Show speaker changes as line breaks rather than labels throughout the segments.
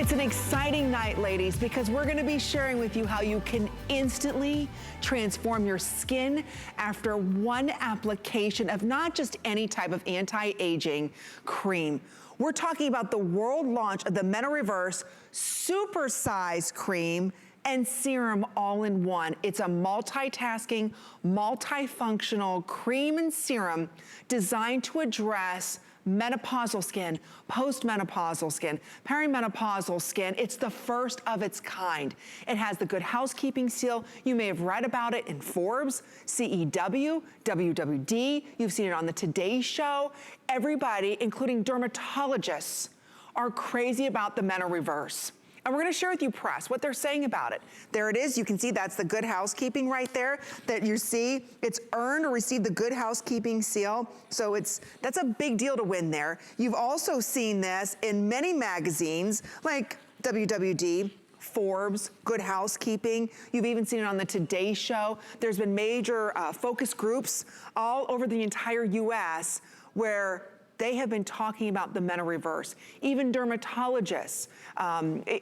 It's an exciting night, ladies, because we're gonna be sharing with you how you can instantly transform your skin after one application of not just any type of anti-aging cream. We're talking about the world launch of the Meno Reverse Super Size Cream and Serum all in one. It's a multitasking, multifunctional cream and serum designed to address menopausal skin, postmenopausal skin, perimenopausal skin. It's the first of its kind. It has the Good Housekeeping seal. You may have read about it in Forbes, CEW, WWD. You've seen it on the Today Show. Everybody, including dermatologists, are crazy about the Meno Reverse. And we're gonna share with you, press, what they're saying about it. There it is, you can see that's the Good Housekeeping right there that you see. It's earned or received the Good Housekeeping seal. So that's a big deal to win there. You've also seen this in many magazines like WWD, Forbes, Good Housekeeping. You've even seen it on the Today Show. There's been major focus groups all over the entire US where they have been talking about the Meno Reverse. Even dermatologists,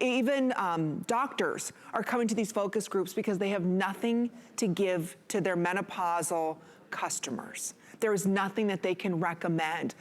even doctors are coming to these focus groups because they have nothing to give to their menopausal customers. There is nothing that they can recommend.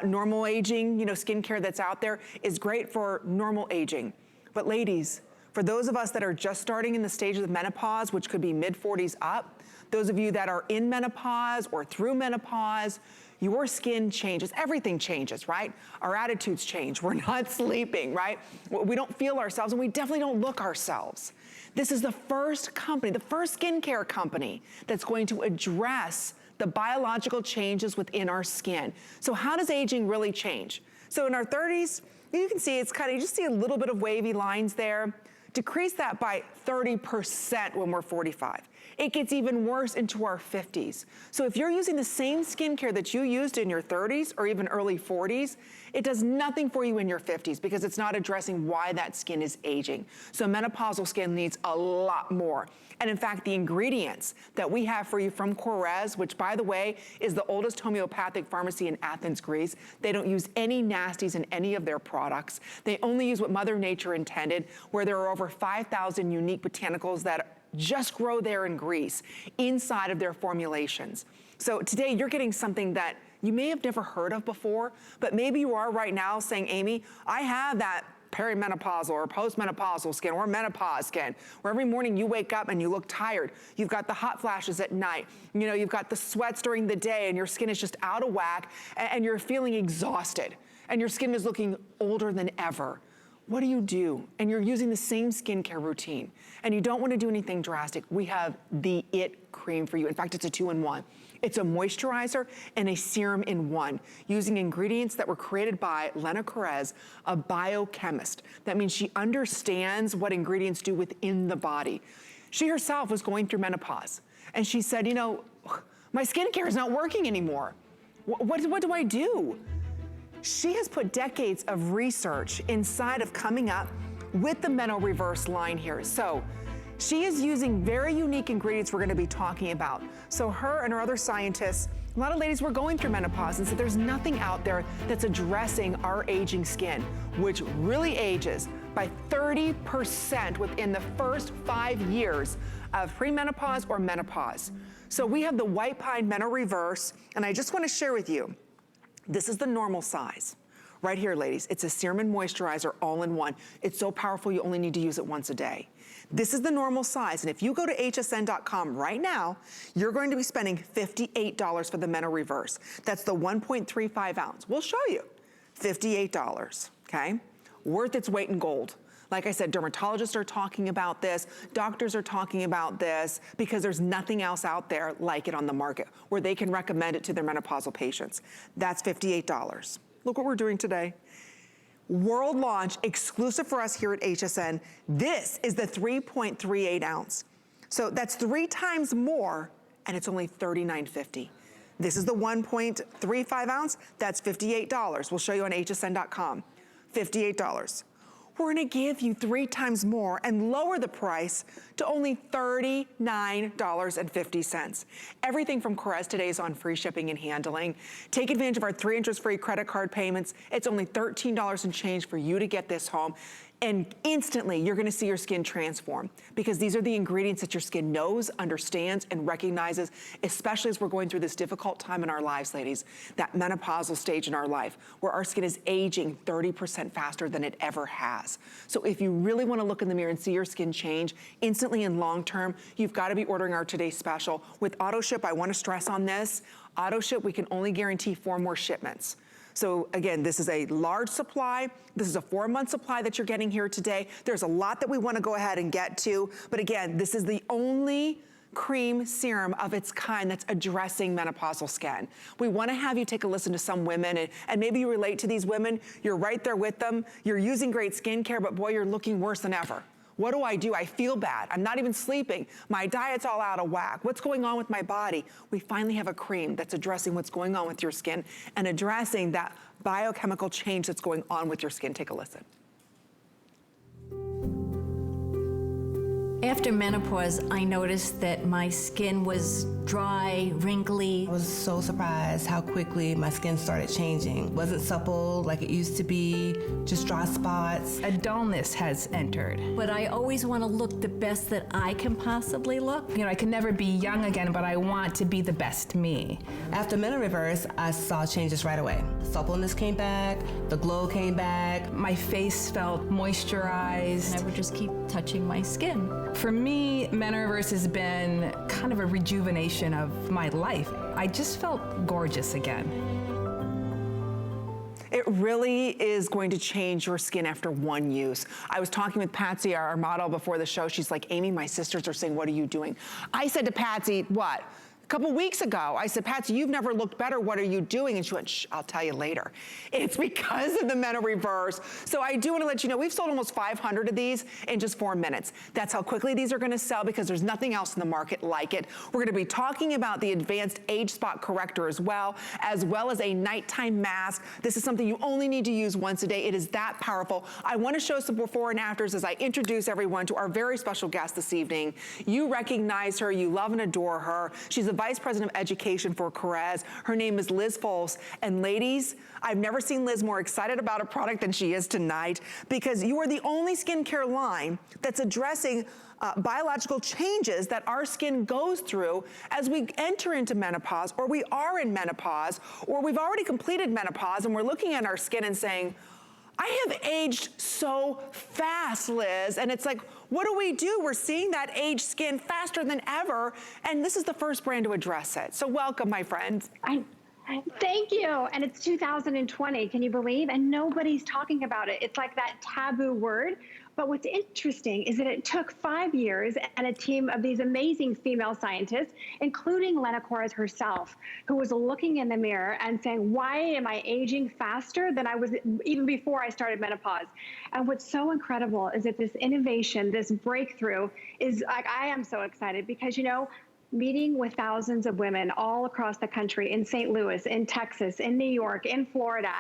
Normal aging, you know, skincare that's out there is great for normal aging. But ladies, for those of us that are just starting in the stages of menopause, which could be mid-40s up, those of you that are in menopause or through menopause, your skin changes, everything changes, right? Our attitudes change, we're not sleeping, right? We don't feel ourselves and we definitely don't look ourselves. This is the first company, the first skincare company that's going to address the biological changes within our skin. So how does aging really change? So in our 30s, you can see it's kind of, you just see a little bit of wavy lines there. Decrease that by 30% when we're 45. It gets even worse into our 50s. So if you're using the same skincare that you used in your 30s or even early 40s, it does nothing for you in your 50s because it's not addressing why that skin is aging. So menopausal skin needs a lot more. And in fact, the ingredients that we have for you from KORRES, which by the way, is the oldest homeopathic pharmacy in Athens, Greece. They don't use any nasties in any of their products. They only use what Mother Nature intended, where there are over 5,000 unique botanicals that just grow there in Greece inside of their formulations. So today you're getting something that you may have never heard of before, but maybe you are right now saying, Amy, I have that perimenopausal or postmenopausal skin or menopause skin, where every morning you wake up and you look tired. You've got the hot flashes at night. You know, you've got the sweats during the day and your skin is just out of whack and you're feeling exhausted and your skin is looking older than ever. What do you do? And you're using the same skincare routine and you don't want to do anything drastic. We have the IT cream for you. In fact, it's a 2-in-1. It's a moisturizer and a serum in one, using ingredients that were created by Lena KORRES, a biochemist. That means she understands what ingredients do within the body. She herself was going through menopause and she said, you know, my skincare is not working anymore. What do I do? She has put decades of research inside of coming up with the Meno Reverse line here. So she is using very unique ingredients we're gonna be talking about. So her and her other scientists, a lot of ladies were going through menopause and said there's nothing out there that's addressing our aging skin, which really ages by 30% within the first 5 years of premenopause or menopause. So we have the White Pine Meno Reverse, and I just wanna share with you, this is the normal size. Right here, ladies, it's a serum and moisturizer all in one. It's so powerful, you only need to use it once a day. This is the normal size, and if you go to hsn.com right now, you're going to be spending $58 for the Meno Reverse. That's the 1.35 ounce. We'll show you, $58, okay? Worth its weight in gold. Like I said, dermatologists are talking about this, doctors are talking about this, because there's nothing else out there like it on the market where they can recommend it to their menopausal patients. That's $58. Look what we're doing today. World launch, exclusive for us here at HSN. This is the 3.38 ounce. So that's 3 times more, and it's only $39.50. This is the 1.35 ounce, that's $58. We'll show you on hsn.com, $58. We're gonna give you 3 times more and lower the price to only $39.50. Everything from KORRES today is on free shipping and handling. Take advantage of our 3 interest-free credit card payments. It's only $13 and change for you to get this home. and instantly you're gonna see your skin transform, because these are the ingredients that your skin knows, understands, and recognizes, especially as we're going through this difficult time in our lives, ladies, that menopausal stage in our life, where our skin is aging 30% faster than it ever has. So if you really wanna look in the mirror and see your skin change instantly and long term, you've gotta be ordering our today's special. With auto ship, I wanna stress on this, auto ship, we can only guarantee 4 more shipments. So again, this is a large supply. This is a 4-month supply that you're getting here today. There's a lot that we wanna go ahead and get to, but again, this is the only cream serum of its kind that's addressing menopausal skin. We wanna have you take a listen to some women, and maybe you relate to these women, you're right there with them, you're using great skincare, but boy, you're looking worse than ever. What do? I feel bad. I'm not even sleeping. My diet's all out of whack. What's going on with my body? We finally have a cream that's addressing what's going on with your skin and addressing that biochemical change that's going on with your skin. Take a listen.
After menopause, I noticed that my skin was dry, wrinkly.
I was so surprised how quickly my skin started changing. It wasn't supple like it used to be, just dry spots.
A dullness has entered.
But I always want to look the best that I can possibly look.
You know, I can never be young again, but I want to be the best me.
After Meno Reverse, I saw changes right away. The suppleness came back, the glow came back.
My face felt moisturized.
And I would just keep touching my skin.
For me, Meno Reverse has been kind of a rejuvenation of my life. I just felt gorgeous again.
It really is going to change your skin after 1 use. I was talking with Patsy, our model, before the show. She's like, Amy, my sisters are saying, what are you doing? I said to Patsy, what? A couple weeks ago, I said, Patsy, you've never looked better. What are you doing? And she went, shh, I'll tell you later. It's because of the Meno Reverse. So I do want to let you know, we've sold almost 500 of these in just 4 minutes. That's how quickly these are going to sell, because there's nothing else in the market like it. We're going to be talking about the advanced age spot corrector as well as a nighttime mask. This is something you only need to use once a day. It is that powerful. I want to show some before and afters as I introduce everyone to our very special guest this evening. You recognize her, you love and adore her. She's the Vice President of Education for KORRES. Her name is Liz Fols. And ladies, I've never seen Liz more excited about a product than she is tonight, because you are the only skincare line that's addressing biological changes that our skin goes through as we enter into menopause, or we are in menopause, or we've already completed menopause, and we're looking at our skin and saying, I have aged so fast, Liz. And it's like, what do? We're seeing that aged skin faster than ever. And this is the first brand to address it. So welcome, my friend.
Thank you. And it's 2020, can you believe? And nobody's talking about it. It's like that taboo word. But what's interesting is that it took 5 years and a team of these amazing female scientists, including Lena KORRES herself, who was looking in the mirror and saying, why am I aging faster than I was even before I started menopause? And what's so incredible is that this innovation, this breakthrough is like, I am so excited because, you know, meeting with thousands of women all across the country, in St. Louis, in Texas, in New York, in Florida,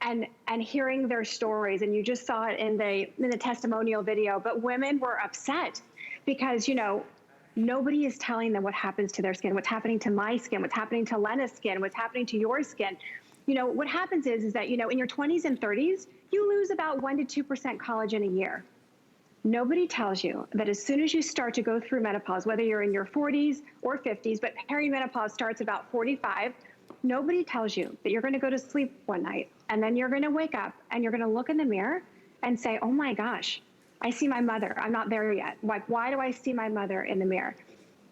and hearing their stories, and you just saw it in the testimonial video, but women were upset because, you know, nobody is telling them what happens to their skin, what's happening to my skin, what's happening to Lena's skin, what's happening to your skin. You know, what happens is that, you know, in your 20s and 30s, you lose about 1% to 2% collagen a year. Nobody tells you that as soon as you start to go through menopause, whether you're in your 40s or 50s, but perimenopause starts about 45, nobody tells you that you're going to go to sleep one night and then you're going to wake up and you're going to look in the mirror and say, oh my gosh, I see my mother. I'm not there yet. Like, why do I see my mother in the mirror?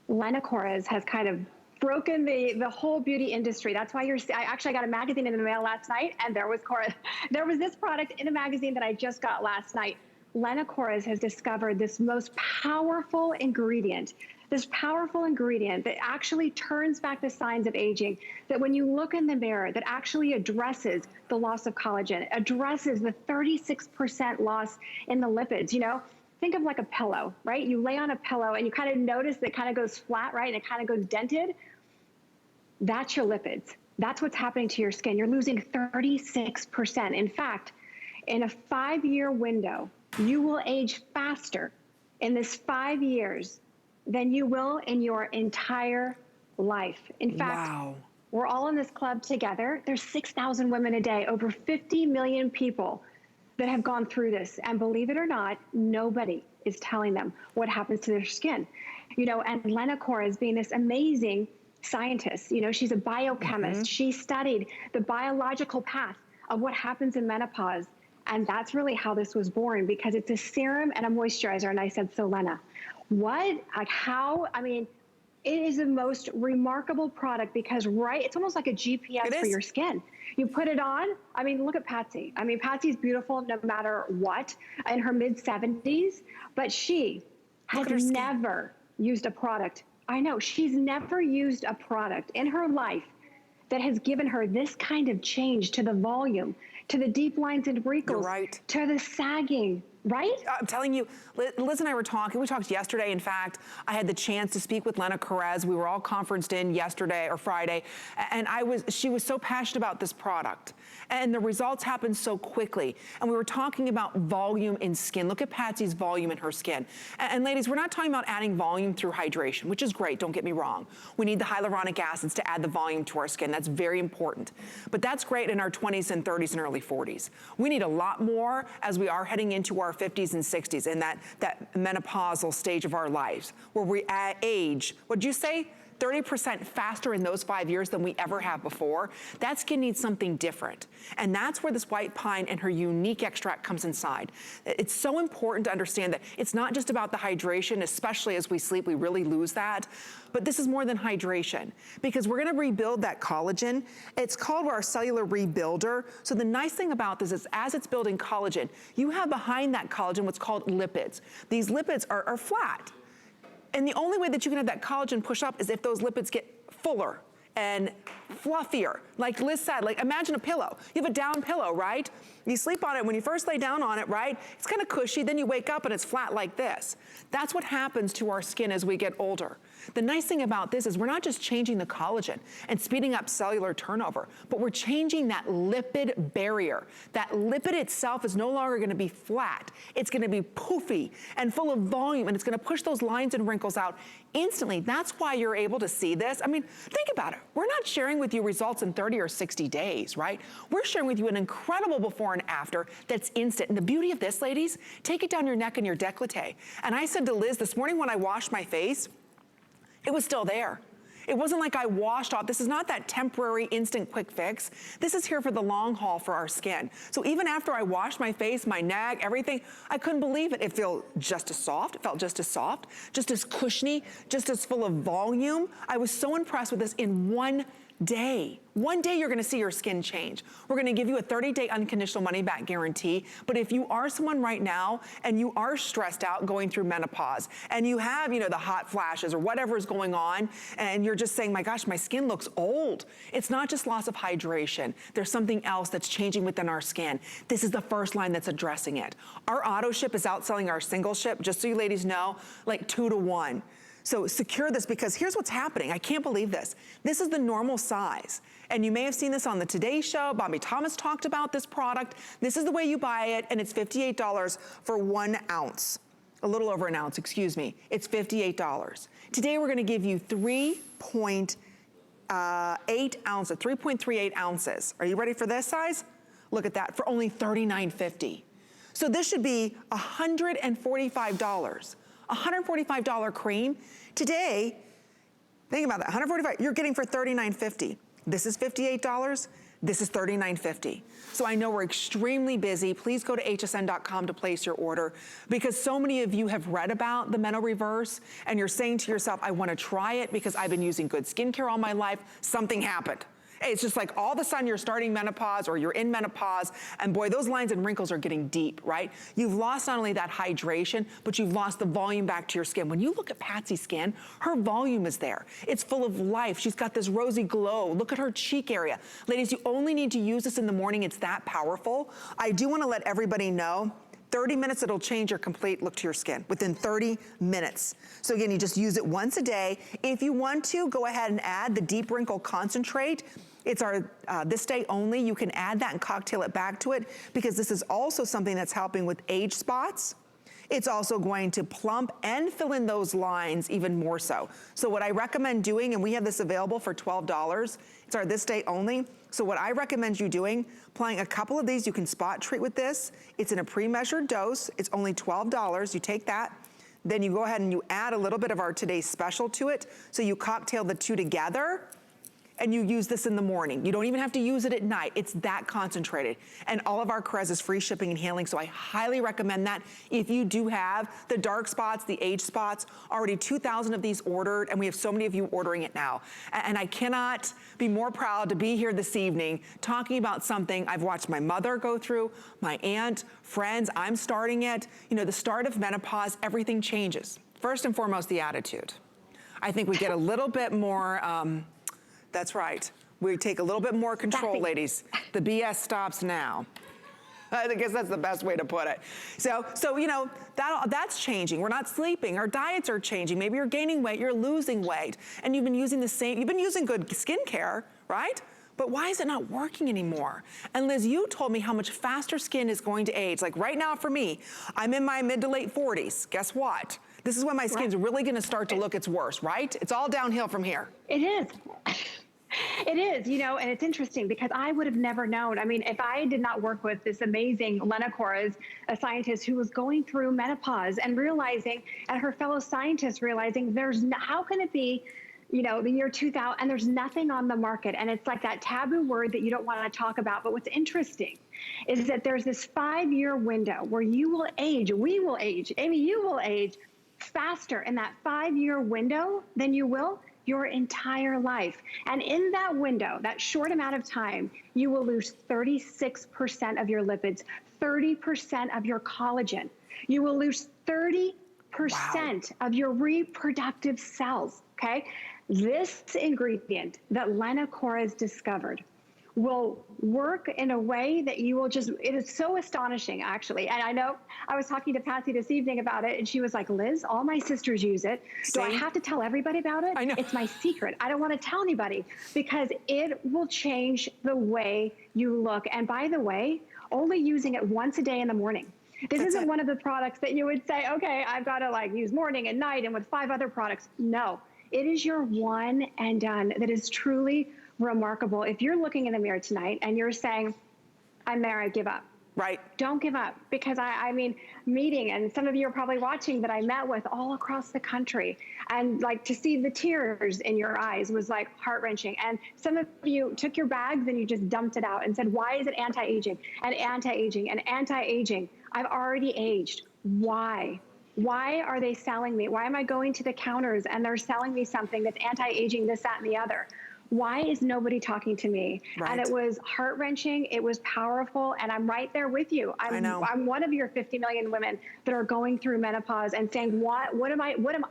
Lena KORRES has kind of broken the whole beauty industry. That's why I actually got a magazine in the mail last night, and there was KORRES. There was this product in a magazine that I just got last night. Lena KORRES has discovered this most powerful ingredient, that actually turns back the signs of aging, that when you look in the mirror, that actually addresses the loss of collagen, addresses the 36% loss in the lipids. You know, think of like a pillow, right? You lay on a pillow and you kind of notice that it kind of goes flat, right? And it kind of goes dented. That's your lipids. That's what's happening to your skin. You're losing 36%. In fact, in a 5-year window, you will age faster in this 5 years than you will in your entire life. In fact, wow. We're all in this club together. There's 6,000 women a day, over 50 million people that have gone through this. And believe it or not, nobody is telling them what happens to their skin. You know, and Lena KORRES being this amazing scientist, you know, she's a biochemist. She studied the biological path of what happens in menopause. And that's really how this was born, because it's a serum and a moisturizer. And I said, so Lena, what, like how, I mean, it is the most remarkable product because, right, it's almost like a GPS for your skin. You put it on, I mean, look at Patsy. I mean, Patsy's beautiful no matter what, in her mid-70s, but she has never used a product. I know, she's never used a product in her life that has given her this kind of change to the volume, to the deep lines and wrinkles, to the sagging, right?
I'm telling you, Liz and I were talking, we talked yesterday. In fact, I had the chance to speak with Lena KORRES. We were all conferenced in yesterday or Friday, and she was so passionate about this product. And the results happened so quickly. And we were talking about volume in skin. Look at Patsy's volume in her skin. And ladies, we're not talking about adding volume through hydration, which is great, don't get me wrong. We need the hyaluronic acids to add the volume to our skin. That's very important. But that's great in our 20s and 30s and early 40s. We need a lot more as we are heading into our 50s and 60s in that menopausal stage of our lives, where we age, what'd you say? 30% faster in those 5 years than we ever have before. That skin needs something different. And that's where this white pine and her unique extract comes inside. It's so important to understand that it's not just about the hydration, especially as we sleep, we really lose that. But this is more than hydration, because we're gonna rebuild that collagen. It's called our Cellular Rebuilder. So the nice thing about this is as it's building collagen, you have behind that collagen what's called lipids. These lipids are flat. And the only way that you can have that collagen push up is if those lipids get fuller and fluffier. Like Liz said, like imagine a pillow. You have a down pillow, right? You sleep on it, when you first lay down on it, right? It's kind of cushy, then you wake up and it's flat like this. That's what happens to our skin as we get older. The nice thing about this is we're not just changing the collagen and speeding up cellular turnover, but we're changing that lipid barrier. That lipid itself is no longer gonna be flat. It's gonna be poofy and full of volume, and it's gonna push those lines and wrinkles out instantly. That's why you're able to see this. I mean, think about it. We're not sharing with you results in 30 or 60 days, right? We're sharing with you an incredible before and after that's instant. And the beauty of this, ladies, take it down your neck and your décolleté. And I said to Liz this morning when I washed my face, it was still there. It wasn't like I washed off. This is not that temporary, instant, quick fix. This is here for the long haul for our skin. So even after I washed my face, my neck, everything, I couldn't believe it. It felt just as soft. It felt just as soft, just as cushiony, just as full of volume. I was so impressed with this in one day. One day you're gonna see your skin change. We're gonna give you a 30-day unconditional money-back guarantee, but if you are someone right now and you are stressed out going through menopause and you have, you know, the hot flashes or whatever is going on and you're just saying, my gosh, my skin looks old. It's not just loss of hydration. There's something else that's changing within our skin. This is the first line that's addressing it. Our auto ship is outselling our single ship, just so you ladies know, like 2 to 1. So secure this, because here's what's happening. I can't believe this. This is the normal size. And you may have seen this on the Today Show. Bobby Thomas talked about this product. This is the way you buy it, and it's $58 for 1 ounce. A little over an ounce, excuse me. It's $58. Today we're gonna give you 3.8 ounces, 3.38 ounces. Are you ready for this size? Look at that, for only $39.50. So this should be $145. $145 cream. Today, think about that, $145, you're getting for $39.50. This is $58, this is $39.50. So I know we're extremely busy. Please go to hsn.com to place your order, because so many of you have read about the Meno Reverse and you're saying to yourself, I wanna try it because I've been using good skincare all my life. Something happened. It's just like all of a sudden you're starting menopause or you're in menopause, and boy, those lines and wrinkles are getting deep, right? You've lost not only that hydration, but you've lost the volume back to your skin. When you look at Patsy's skin, her volume is there. It's full of life. She's got this rosy glow. Look at her cheek area. Ladies, you only need to use this in the morning. It's that powerful. I do wanna let everybody know, 30 minutes, it'll change your complete look to your skin, within 30 minutes. So again, you just use it once a day. If you want to, go ahead and add the Deep Wrinkle Concentrate. It's our this day only. You can add that and cocktail it back to it, because this is also something that's helping with age spots. It's also going to plump and fill in those lines even more so. So what I recommend doing, and we have this available for $12, it's our this day only. So what I recommend you doing, applying a couple of these, you can spot treat with this. It's in a pre-measured dose. It's only $12. You take that, then you go ahead and you add a little bit of our today's special to it. So you cocktail the two together, and you use this in the morning. You don't even have to use it at night. It's that concentrated. And all of our KORRES is free shipping and handling, so I highly recommend that. If you do have the dark spots, the age spots, already 2,000 of these ordered, and we have so many of you ordering it now. And I cannot be more proud to be here this evening talking about something I've watched my mother go through, my aunt, friends, I'm starting it. You know, the start of menopause, everything changes. First and foremost, the attitude. I think we get a little bit more, that's right. We take a little bit more control, ladies. The BS stops now. I guess that's the best way to put it. So you know, that's changing. We're not sleeping. Our diets are changing. Maybe you're gaining weight, you're losing weight, and you've been using you've been using good skincare, right? But why is it not working anymore? And Liz, you told me how much faster skin is going to age. Like right now for me, I'm in my mid to late 40s. Guess what? This is when my skin's really gonna start to look its worst, right? It's all downhill from here.
It is. It is, you know, and it's interesting because I would have never known. I mean, if I did not work with this amazing Lena KORRES, a scientist who was going through menopause and realizing, and her fellow scientists realizing how can it be, you know, the year 2000, and there's nothing on the market. And it's like that taboo word that you don't want to talk about. But what's interesting is that there's this 5-year window where you will age, we will age, Amy, you will age faster in that 5-year window than you will your entire life. And in that window, that short amount of time, you will lose 36% of your lipids, 30% of your collagen. You will lose 30% of your reproductive cells, okay? This ingredient that Lena KORRES discovered will work in a way that you will just, it is so astonishing actually. And I know I was talking to Patsy this evening about it and she was like, Liz, all my sisters use it. Do I have to tell everybody about it?
I know.
It's my secret. I don't want to tell anybody because it will change the way you look. And by the way, only using it once a day in the morning. This isn't one of the products that you would say, okay, I've got to like use morning and night and with 5 other products. No, it is your one and done that is truly remarkable. If you're looking in the mirror tonight and you're saying, I'm there, I give up.
Right.
Don't give up because I mean, meeting, and some of you are probably watching that I met with all across the country, and like to see the tears in your eyes was like heart-wrenching. And some of you took your bags and you just dumped it out and said, why is it anti-aging and anti-aging and anti-aging? I've already aged. Why? Why are they selling me? Why am I going to the counters and they're selling me something that's anti-aging, this, that, and the other? Why is nobody talking to me? Right. And it was heart-wrenching, it was powerful, and I'm right there with you. I'm one of your 50 million women that are going through menopause and saying, what am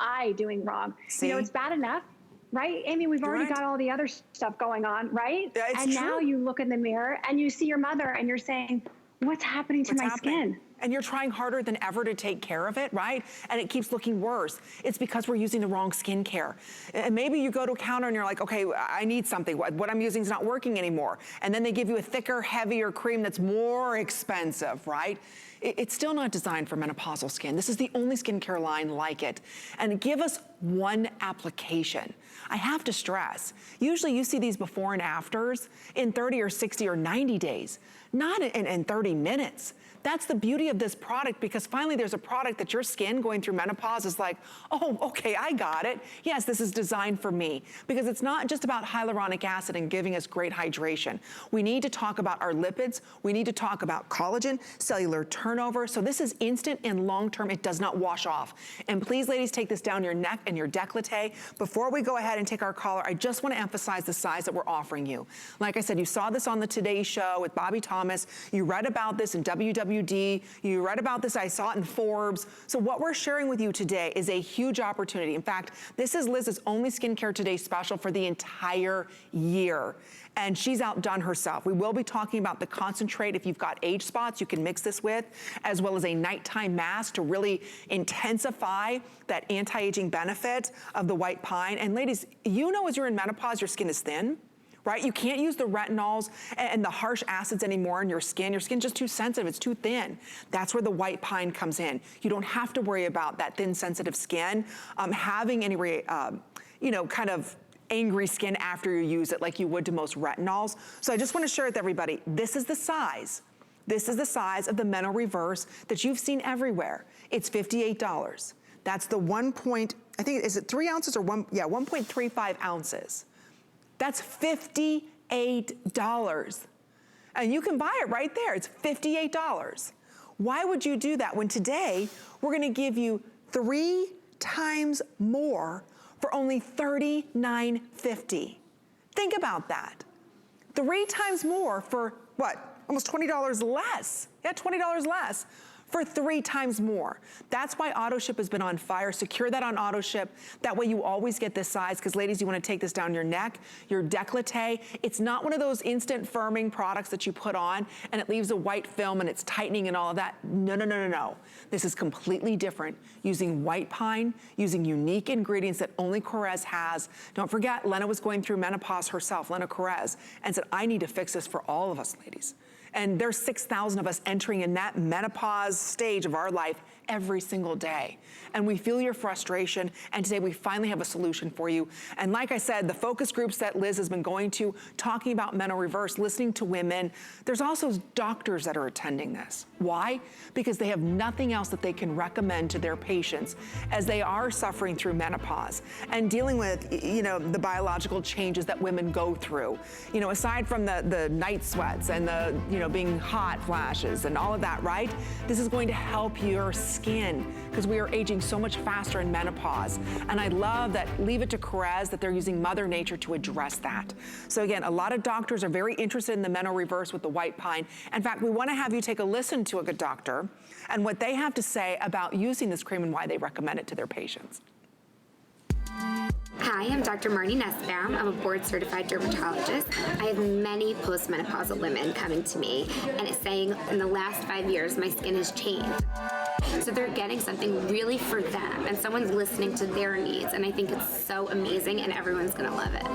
I doing wrong? See? You know, it's bad enough, right? Amy, we've already got all the other stuff going on, right?
Yeah, it's
and
true.
now you look in the mirror and you see your mother and you're saying, what's happening to my skin?
And you're trying harder than ever to take care of it, right? And it keeps looking worse. It's because we're using the wrong skincare. And maybe you go to a counter and you're like, okay, I need something. What I'm using is not working anymore. And then they give you a thicker, heavier cream that's more expensive, right? It's still not designed for menopausal skin. This is the only skincare line like it. And give us one application. I have to stress, usually you see these before and afters in 30 or 60 or 90 days, not in 30 minutes. That's the beauty of this product, because finally there's a product that your skin going through menopause is like, oh, okay, I got it. Yes, this is designed for me, because it's not just about hyaluronic acid and giving us great hydration. We need to talk about our lipids. We need to talk about collagen, cellular turnover. So this is instant and long-term. It does not wash off. And please, ladies, take this down your neck and your décolleté. Before we go ahead and take our caller, I just want to emphasize the size that we're offering you. Like I said, you saw this on the Today Show with Bobby Thomas. You read about this in WWD. You read about this, I saw it in Forbes. So what we're sharing with you today is a huge opportunity. In fact, this is Liz's only Skincare Today special for the entire year. And she's outdone herself. We will be talking about the concentrate. If you've got age spots, you can mix this with, as well as a nighttime mask to really intensify that anti-aging benefit of the white pine. And ladies, you know as you're in menopause, your skin is thin. right? You can't use the retinols and the harsh acids anymore in your skin. Your skin's just too sensitive, it's too thin. That's where the white pine comes in. You don't have to worry about that thin, sensitive skin having any, you know, kind of angry skin after you use it like you would to most retinols. So I just wanna share with everybody, this is the size. This is the size of the Menno Reverse that you've seen everywhere. It's $58. That's the I think, is it 3 ounces or 1.35 ounces. That's $58. And you can buy it right there, it's $58. Why would you do that when today we're gonna give you 3 times more for only $39.50? Think about that. 3 times more for what? Almost $20 less. Yeah, $20 less for 3 times more. That's why AutoShip has been on fire. Secure that on AutoShip. That way you always get this size, because ladies, you wanna take this down your neck, your décolleté. It's not one of those instant firming products that you put on and it leaves a white film and it's tightening and all of that. No, no, no, no, no. This is completely different. Using white pine, using unique ingredients that only KORRES has. Don't forget, Lena was going through menopause herself, Lena KORRES, and said, I need to fix this for all of us, ladies. And there's 6,000 of us entering in that menopause stage of our life every single day. And we feel your frustration, and today we finally have a solution for you. And like I said, the focus groups that Liz has been going to, talking about Menno Reverse, listening to women, there's also doctors that are attending this. Why? Because they have nothing else that they can recommend to their patients as they are suffering through menopause and dealing with, you know, the biological changes that women go through. You know, aside from the night sweats and the, you know, being hot flashes and all of that, right? This is going to help your skin because we are aging so much faster in menopause. And I love that, leave it to KORRES, that they're using Mother Nature to address that. So again, a lot of doctors are very interested in the Menno Reverse with the white pine. In fact, we wanna have you take a listen to a good doctor and what they have to say about using this cream and why they recommend it to their patients.
Hi, I'm Dr. Marnie Nussbaum. I'm a board-certified dermatologist. I have many postmenopausal women coming to me, and it's saying in the last 5 years, my skin has changed. So they're getting something really for them, and someone's listening to their needs, and I think it's so amazing, and everyone's gonna love it.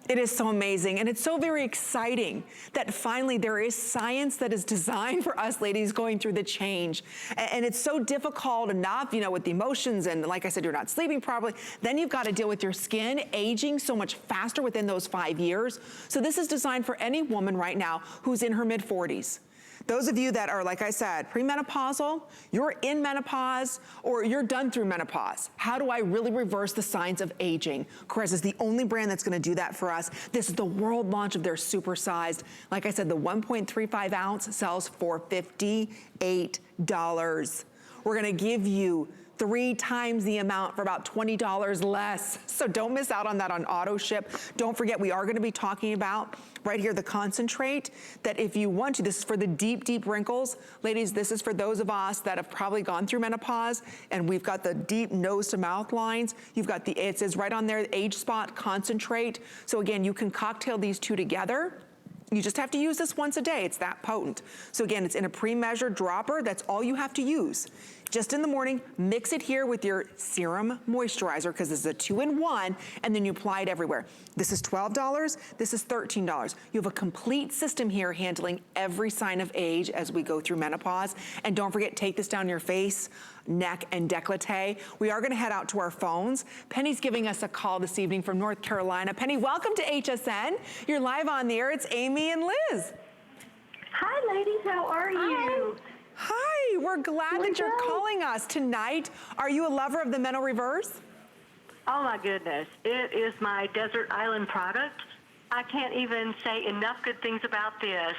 It is so amazing, and it's so very exciting that finally there is science that is designed for us ladies going through the change. And it's so difficult enough, you know, with the emotions, and like I said, you're not sleeping properly. Then you've got to deal with your skin aging so much faster within those 5 years. So this is designed for any woman right now who's in her mid-40s. Those of you that are, like I said, premenopausal, you're in menopause, or you're done through menopause. How do I really reverse the signs of aging? KORRES is the only brand that's gonna do that for us. This is the world launch of their supersized. Like I said, the 1.35 ounce sells for $58. We're gonna give you 3 times the amount for about $20 less. So don't miss out on that on AutoShip. Don't forget, we are gonna be talking about right here the concentrate, that if you want to, this is for the deep, deep wrinkles. Ladies, this is for those of us that have probably gone through menopause and we've got the deep nose to mouth lines. You've got the, it says right on there, age spot concentrate. So again, you can cocktail these two together. You just have to use this once a day. It's that potent. So again, it's in a pre-measured dropper. That's all you have to use. Just in the morning, mix it here with your Serum moisturizer, because this is a 2-in-1, and then you apply it everywhere. This is $12, this is $13. You have a complete system here handling every sign of age as we go through menopause. And don't forget, take this down your face, neck, and décolleté. We are gonna head out to our phones. Penny's giving us a call this evening from North Carolina. Penny, welcome to HSN. You're live on the air. It's Amy and Liz.
Hi, ladies. How are you?
Hi, we're glad that you're calling us tonight. Are you a lover of the Menno Reverse?
Oh, my goodness. It is my desert island product. I can't even say enough good things about this.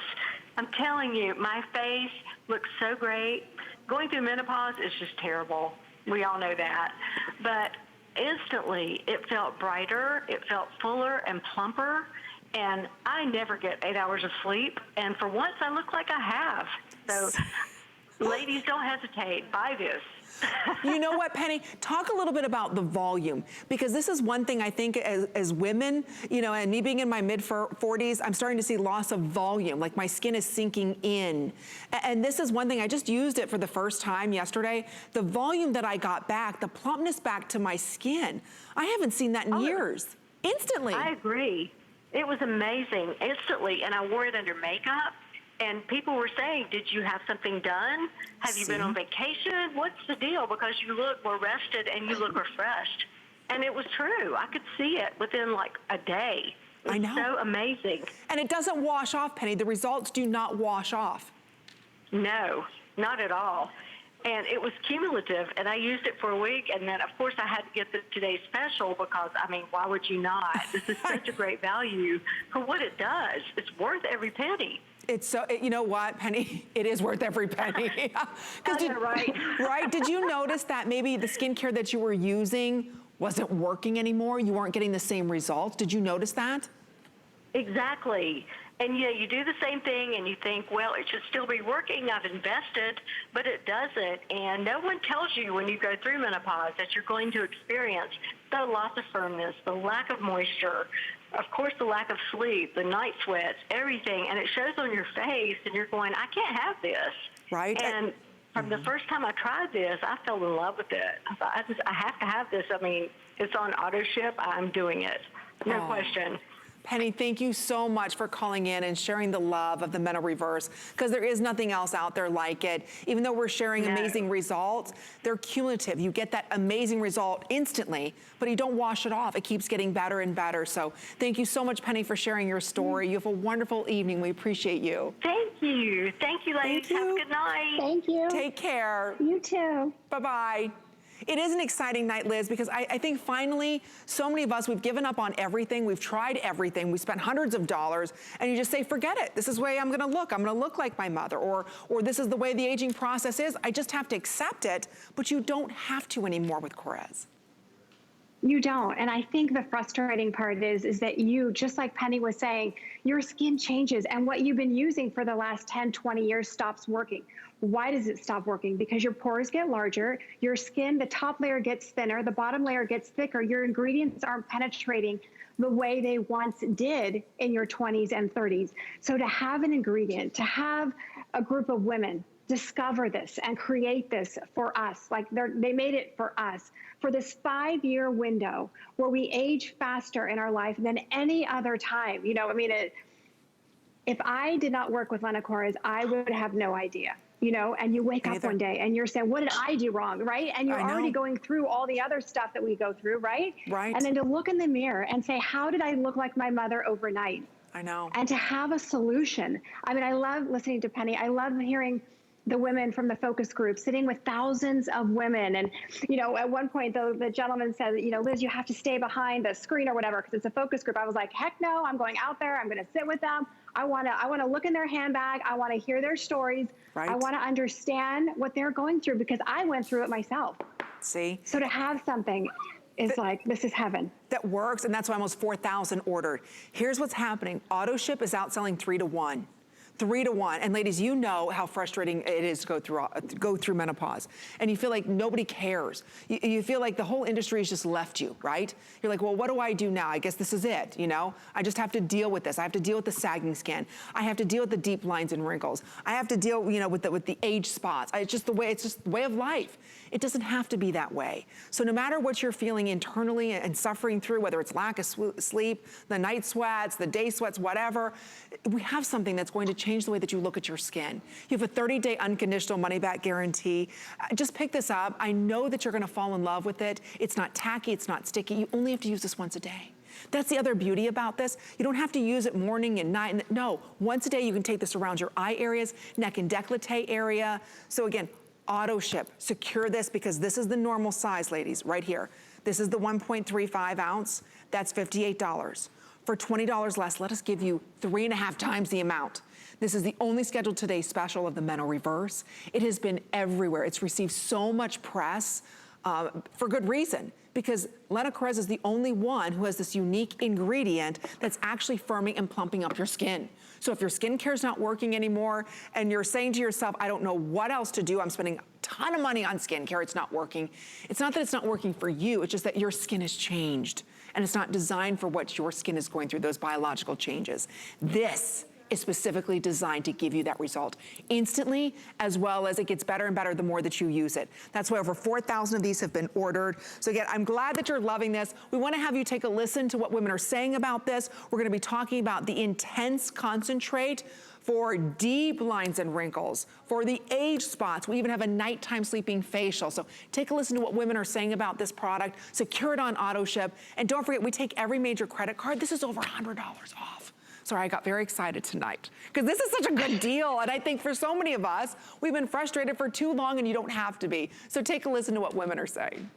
I'm telling you, my face looks so great. Going through menopause is just terrible. We all know that. But instantly, it felt brighter, it felt fuller and plumper, and I never get 8 hours of sleep. And for once, I look like I have. So Ladies, don't hesitate. Buy this.
You know what, Penny? Talk a little bit about the volume, because this is one thing I think as women, you know, and me being in my mid-40s, I'm starting to see loss of volume, like my skin is sinking in. And this is one thing, I just used it for the first time yesterday. The volume that I got back, the plumpness back to my skin, I haven't seen that in years. Instantly.
I agree. It was amazing, instantly, and I wore it under makeup. And people were saying, did you have something done? Have you been on vacation? What's the deal? Because you look more rested and you look refreshed. And it was true. I could see it within like a day. It was so amazing.
And it doesn't wash off, Penny. The results do not wash off.
No, not at all. And it was cumulative, and I used it for a week, and then, of course, I had to get the today's special because, I mean, why would you not? This is such a great value for what it does. It's worth every penny.
It's so, you know what, Penny? It is worth every penny. Right? Did you notice that maybe the skincare that you were using wasn't working anymore? You weren't getting the same results? Did you notice that?
Exactly. And yeah, you do the same thing and you think, well, it should still be working. I've invested, but it doesn't. And no one tells you when you go through menopause that you're going to experience the loss of firmness, the lack of moisture, of course, the lack of sleep, the night sweats, everything. And it shows on your face and you're going, I can't have this.
Right.
And from the first time I tried this, I fell in love with it. I thought, I have to have this. I mean, it's on auto ship. I'm doing it. No question.
Penny, thank you so much for calling in and sharing the love of the Meno Reverse, because there is nothing else out there like it. Even though we're sharing amazing results, they're cumulative. You get that amazing result instantly, but you don't wash it off. It keeps getting better and better. So thank you so much, Penny, for sharing your story. You have a wonderful evening. We appreciate you.
Thank you. Thank you, ladies. Have a good night.
Thank you.
Take care.
You too.
Bye-bye. It is an exciting night, Liz, because I think finally, so many of us, we've given up on everything. We've tried everything. We spent hundreds of dollars, and you just say, forget it. This is the way I'm gonna look. I'm gonna look like my mother, or this is the way the aging process is. I just have to accept it, but you don't have to anymore with KORRES.
You don't. And I think the frustrating part is that you, just like Penny was saying, your skin changes and what you've been using for the last 10, 20 years stops working. Why does it stop working? Because your pores get larger, your skin, the top layer gets thinner, the bottom layer gets thicker, your ingredients aren't penetrating the way they once did in your 20s and 30s. So to have an ingredient, to have a group of women discover this and create this for us, like they made it for us, for this 5-year window where we age faster in our life than any other time. You know, I mean, if I did not work with Lena KORRES, I would have no idea. You know, and you wake up one day and you're saying, what did I do wrong, right? And you're already going through all the other stuff that we go through, right?
Right.
And then to look in the mirror and say, how did I look like my mother overnight?
I know. And
to have a solution. I mean, I love listening to Penny. I love hearing the women from the focus group sitting with thousands of women. And, you know, at one point, the gentleman said, you know, Liz, you have to stay behind the screen or whatever because it's a focus group. I was like, heck no, I'm going out there. I'm going to sit with them. I want to look in their handbag. I want to hear their stories.
Right.
I want to understand what they're going through because I went through it myself.
See?
So to have something is like, this is heaven.
That works, and that's why almost 4,000 ordered. Here's what's happening. Auto ship is outselling 3 to 1. 3 to 1. And ladies, you know how frustrating it is to go through menopause. And you feel like nobody cares. You feel like the whole industry has just left you, right? You're like, well, what do I do now? I guess this is it, you know? I just have to deal with this. I have to deal with the sagging skin. I have to deal with the deep lines and wrinkles. I have to deal, you know, with the age spots. It's just the way of life. It doesn't have to be that way. So no matter what you're feeling internally and suffering through, whether it's lack of sleep, the night sweats, the day sweats, whatever, we have something that's going to change the way that you look at your skin. You have a 30-day unconditional money-back guarantee. Just pick this up. I know that you're gonna fall in love with it. It's not tacky, it's not sticky. You only have to use this once a day. That's the other beauty about this. You don't have to use it morning and night. No, once a day you can take this around your eye areas, neck and décolleté area. So again, auto ship, secure this because this is the normal size, ladies, right here. This is the 1.35 ounce, that's $58. For $20 less, let us give you 3.5 times the amount. This is the only scheduled today special of the Meno Reverse. It has been everywhere. It's received so much press. for good reason, because KORRES is the only one who has this unique ingredient that's actually firming and plumping up your skin. So if your skincare is not working anymore and you're saying to yourself, I don't know what else to do, I'm spending a ton of money on skincare, it's not working. It's not that it's not working for you, it's just that your skin has changed and it's not designed for what your skin is going through, those biological changes. This is specifically designed to give you that result instantly, as well as it gets better and better the more that you use it. That's why over 4,000 of these have been ordered. So again, I'm glad that you're loving this. We wanna have you take a listen to what women are saying about this. We're gonna be talking about the intense concentrate for deep lines and wrinkles, for the age spots. We even have a nighttime sleeping facial. So take a listen to what women are saying about this product. Secure it on auto ship. And don't forget, we take every major credit card. This is over $100 off. Sorry, I got very excited tonight because this is such a good deal. And I think for so many of us, we've been frustrated for too long and you don't have to be. So take a listen to what women are saying.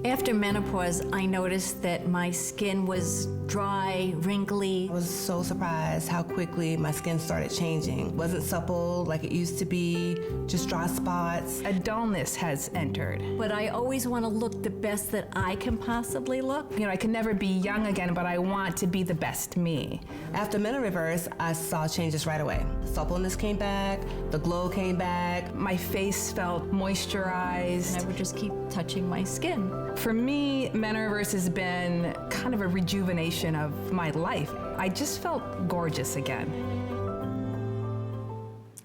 After menopause, I noticed that my skin was dry, wrinkly.
I was so surprised how quickly my skin started changing. It wasn't supple like it used to be, just dry spots.
A dullness has entered.
But I always want to look the best that I can possibly look.
You know, I can never be young again, but I want to be the best me.
After Mena Reverse, I saw changes right away. The suppleness came back, the glow came back.
My face felt moisturized.
And I would just keep touching my skin.
For me, Mena Reverse has been kind of a rejuvenation of my life. I just felt gorgeous again.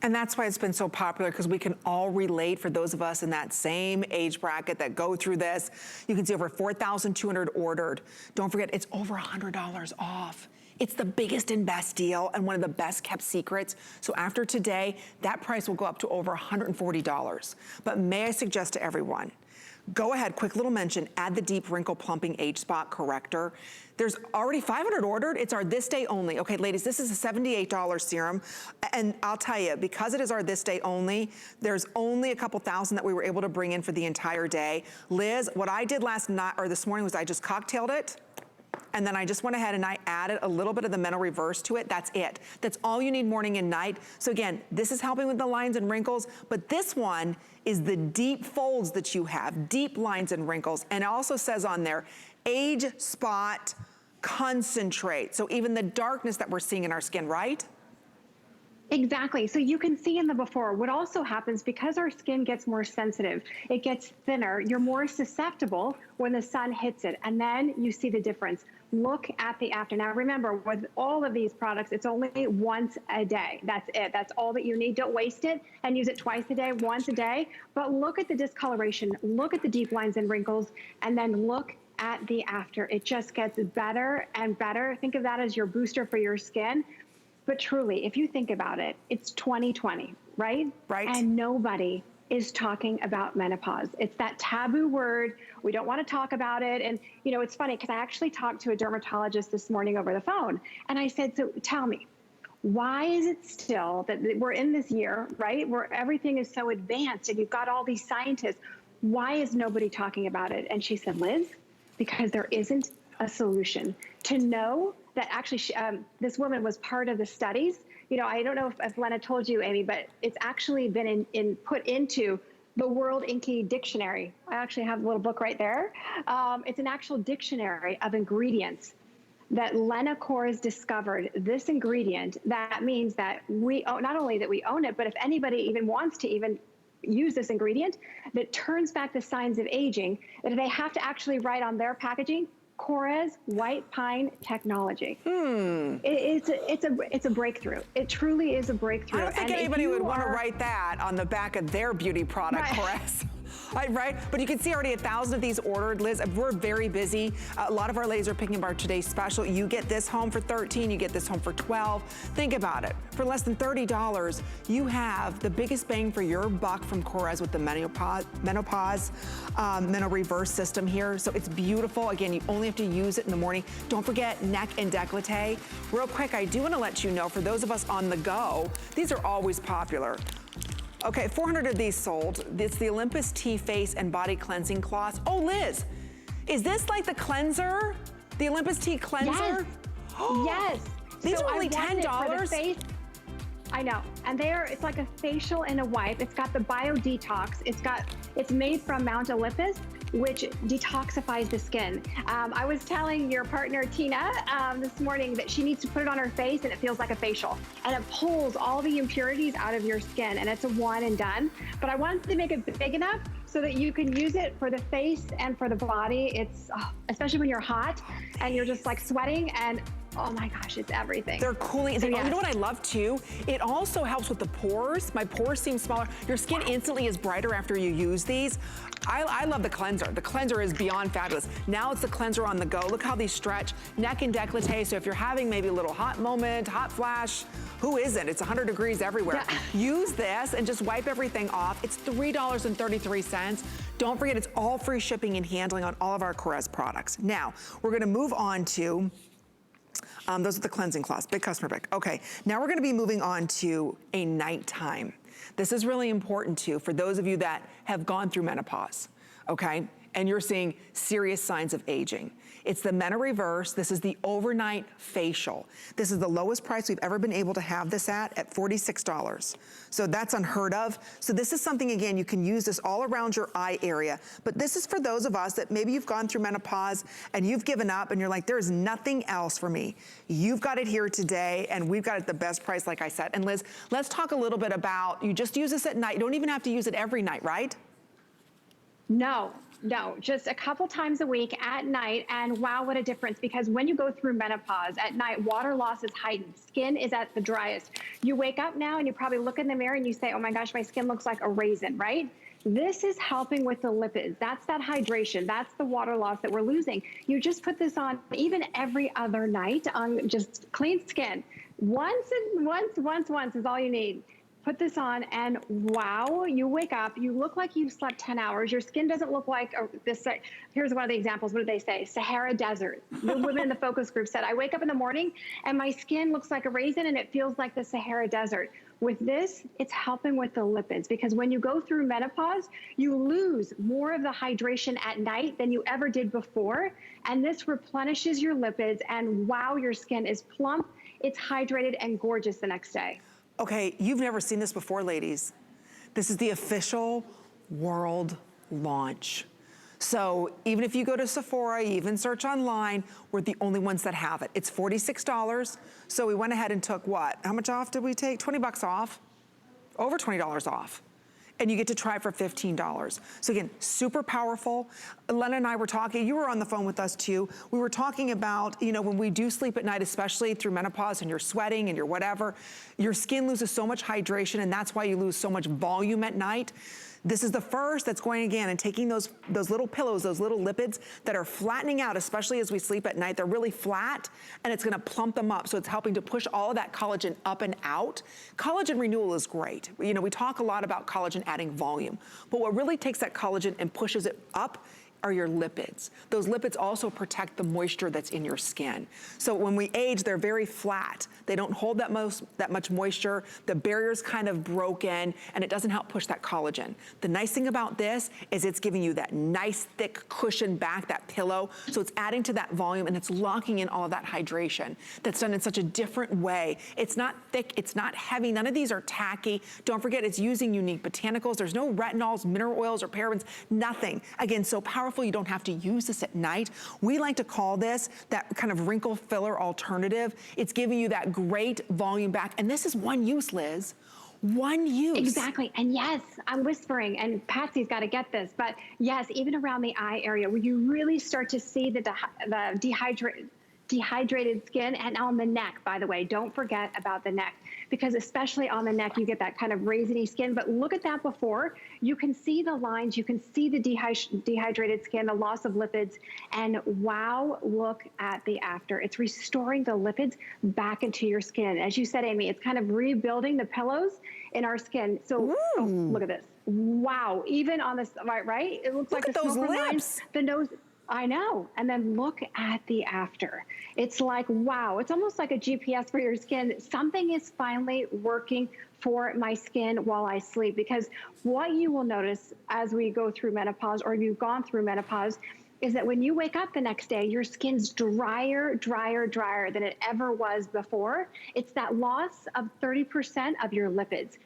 And that's why it's been so popular, because we can all relate, for those of us in that same age bracket that go through this. You can see over 4,200 ordered. Don't forget, it's over $100 off. It's the biggest and best deal and one of the best kept secrets. So after today, that price will go up to over $140. But may I suggest to everyone, go ahead, quick little mention, add the deep wrinkle plumping age spot corrector. There's already 500 ordered. It's our this day only. Okay, ladies, this is a $78 serum. And I'll tell you, because it is our this day only, there's only a couple thousand that we were able to bring in for the entire day. Liz, what I did last night, or this morning, was I just cocktailed it. And then I just went ahead and I added a little bit of the Mena Reverse to it. That's it. That's all you need morning and night. So again, this is helping with the lines and wrinkles, but this one is the deep folds that you have, deep lines and wrinkles. And it also says on there, age spot concentrate. So even the darkness that we're seeing in our skin, right?
Exactly. So you can see in the before. What also happens, because our skin gets more sensitive, it gets thinner, you're more susceptible when the sun hits it. And then you see the difference. Look at the after. Now remember, with all of these products, it's only once a day. That's it. That's all that you need. Don't waste it and use it twice a day, once a day. But look at the discoloration, look at the deep lines and wrinkles, and then look at the after. It just gets better and better. Think of that as your booster for your skin. But truly, if you think about it, it's 2020, right?
Right.
And nobody is talking about menopause. It's that taboo word. We don't want to talk about it. And, you know, it's funny because I actually talked to a dermatologist this morning over the phone. And I said, so tell me, why is it still that we're in this year, right, where everything is so advanced and you've got all these scientists, why is nobody talking about it? And she said, Liz, because there isn't a solution. To know that actually this woman was part of the studies. You know, I don't know if Lena told you, Amy, but it's actually been put into the World Inky Dictionary. I actually have a little book right there. It's an actual dictionary of ingredients that KORRES discovered this ingredient. That means that we own, not only that we own it, but if anybody even wants to even use this ingredient that turns back the signs of aging, that they have to actually write on their packaging, KORRES White Pine Technology. It's a breakthrough. It truly is a breakthrough.
I don't think anybody would want to write that on the back of their beauty product,
Right.
KORRES. Right? But you can see already 1,000 of these ordered. Liz, we're very busy. A lot of our ladies are picking up our today's special. You get this home for $13, you get this home for $12. Think about it. For less than $30, you have the biggest bang for your buck from KORRES with the Mena Reverse system here. So it's beautiful. Again, you only have to use it in the morning. Don't forget neck and décolleté. Real quick, I do want to let you know, for those of us on the go, these are always popular. Okay, 400 of these sold. It's the Olympus Tea Face and Body Cleansing Cloths. Oh, Liz, is this like the cleanser? The Olympus Tea Cleanser?
Yes. Yes.
These
So
are only
I want it for the
$10?
face. I know. And it's like a facial and a wipe. It's got the bio detox. It's made from Mount Olympus, which detoxifies the skin. I was telling your partner, Tina, this morning that she needs to put it on her face and it feels like a facial. And it pulls all the impurities out of your skin, and it's a one and done. But I wanted to make it big enough so that you can use it for the face and for the body. It's, especially when you're hot and you're just like sweating, and oh my gosh, it's everything.
They're cooling.
So,
You
yes.
know what I love too? It also helps with the pores. My pores seem smaller. Your skin instantly is brighter after you use these. I love the cleanser. The cleanser is beyond fabulous. Now it's the cleanser on the go. Look how these stretch, neck and décolleté. So if you're having maybe a little hot moment, hot flash, who isn't? It's 100 degrees everywhere.
Yeah.
Use this and just wipe everything off. It's $3.33. Don't forget, it's all free shipping and handling on all of our KORRES products. Now, we're gonna move on to those are the cleansing cloths, big customer pick. Okay, now we're gonna be moving on to a nighttime. This is really important too for those of you that have gone through menopause, okay? And you're seeing serious signs of aging. It's the Mena Reverse. This is the overnight facial. This is the lowest price we've ever been able to have this at $46. So that's unheard of. So this is something, again, you can use this all around your eye area. But this is for those of us that maybe you've gone through menopause and you've given up and you're like, there's nothing else for me. You've got it here today, and we've got it at the best price, like I said. And Liz, let's talk a little bit about, you just use this at night. You don't even have to use it every night, right?
No, just a couple times a week at night, and wow, what a difference, because when you go through menopause at night, water loss is heightened, skin is at the driest. You wake up now and you probably look in the mirror and you say, oh my gosh, my skin looks like a raisin, right? This is helping with the lipids. That's that hydration. That's the water loss that we're losing. You just put this on even every other night on just clean skin. Once is all you need. Put this on and wow, you wake up, you look like you've slept 10 hours. Your skin doesn't look like this. Here's one of the examples. What do they say? Sahara Desert. The women in the focus group said, I wake up in the morning and my skin looks like a raisin and it feels like the Sahara Desert. With this, it's helping with the lipids, because when you go through menopause, you lose more of the hydration at night than you ever did before. And this replenishes your lipids, and wow, your skin is plump, it's hydrated and gorgeous the next day.
Okay, you've never seen this before, ladies. This is the official world launch. So even if you go to Sephora, you even search online, we're the only ones that have it. It's $46. So we went ahead and took what? How much off did we take? 20 bucks off? Over $20 off. And you get to try it for $15. So again, super powerful. Lena and I were talking, you were on the phone with us too. We were talking about, you know, when we do sleep at night, especially through menopause and you're sweating and you're whatever, your skin loses so much hydration, and that's why you lose so much volume at night. This is the first that's going again and taking those little pillows, those little lipids that are flattening out, especially as we sleep at night. They're really flat, and it's gonna plump them up. So it's helping to push all of that collagen up and out. Collagen renewal is great. You know, we talk a lot about collagen adding volume, but what really takes that collagen and pushes it up are your lipids. Those lipids also protect the moisture that's in your skin. So when we age, they're very flat. They don't hold that much moisture. The barrier's kind of broken, and it doesn't help push that collagen. The nice thing about this is it's giving you that nice thick cushion back, that pillow. So it's adding to that volume, and it's locking in all of that hydration. That's done in such a different way. It's not thick, it's not heavy. None of these are tacky. Don't forget, it's using unique botanicals. There's no retinols, mineral oils, or parabens, nothing. Again, so powerful. You don't have to use this at night. We like to call this that kind of wrinkle filler alternative. It's giving you that great volume back. And this is one use, Liz. One use.
Exactly. And yes, I'm whispering, and Patsy's got to get this, but yes, even around the eye area where you really start to see the dehydrated skin, and on the neck, by the way, don't forget about the neck, because especially on the neck, you get that kind of raisiny skin. But look at that before. You can see the lines, you can see the dehydrated skin, the loss of lipids, and wow, look at the after. It's restoring the lipids back into your skin. As you said, Amy, it's kind of rebuilding the pillows in our skin. So oh, look at this. Wow, even on this, right? It looks like the smoker lines, the nose. I know. And then look at the after. It's like, wow, it's almost like a GPS for your skin. Something is finally working for my skin while I sleep, because what you will notice as we go through menopause, or you've gone through menopause, is that when you wake up the next day, your skin's drier than it ever was before. It's that loss of 30% of your lipids.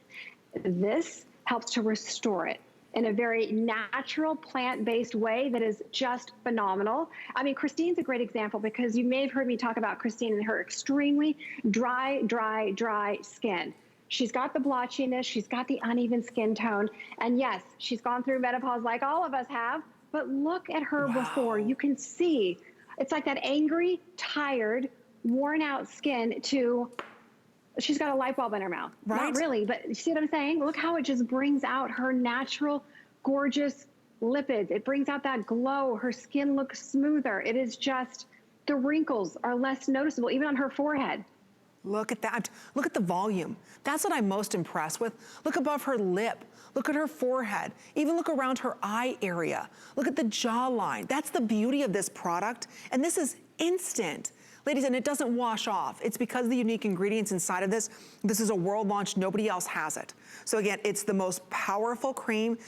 This helps to restore it in a very natural, plant-based way that is just phenomenal. I mean, Christine's a great example because you may have heard me talk about Christine and her extremely dry skin. She's got the blotchiness, she's got the uneven skin tone, and yes, she's gone through menopause like all of us have, but look at her before. You can see, it's like that angry, tired, worn out skin to, she's got a light bulb in her mouth. Right. Not really, but you see what I'm saying? Look how it just brings out her natural, gorgeous lipids. It brings out that glow. Her skin looks smoother. It is just, the wrinkles are less noticeable, even on her forehead.
Look at that. Look at the volume. That's what I'm most impressed with. Look above her lip. Look at her forehead. Even look around her eye area. Look at the jawline. That's the beauty of this product. And this is instant. Ladies, and it doesn't wash off. It's because of the unique ingredients inside of this. This is a world launch. Nobody else has it. So again, it's the most powerful cream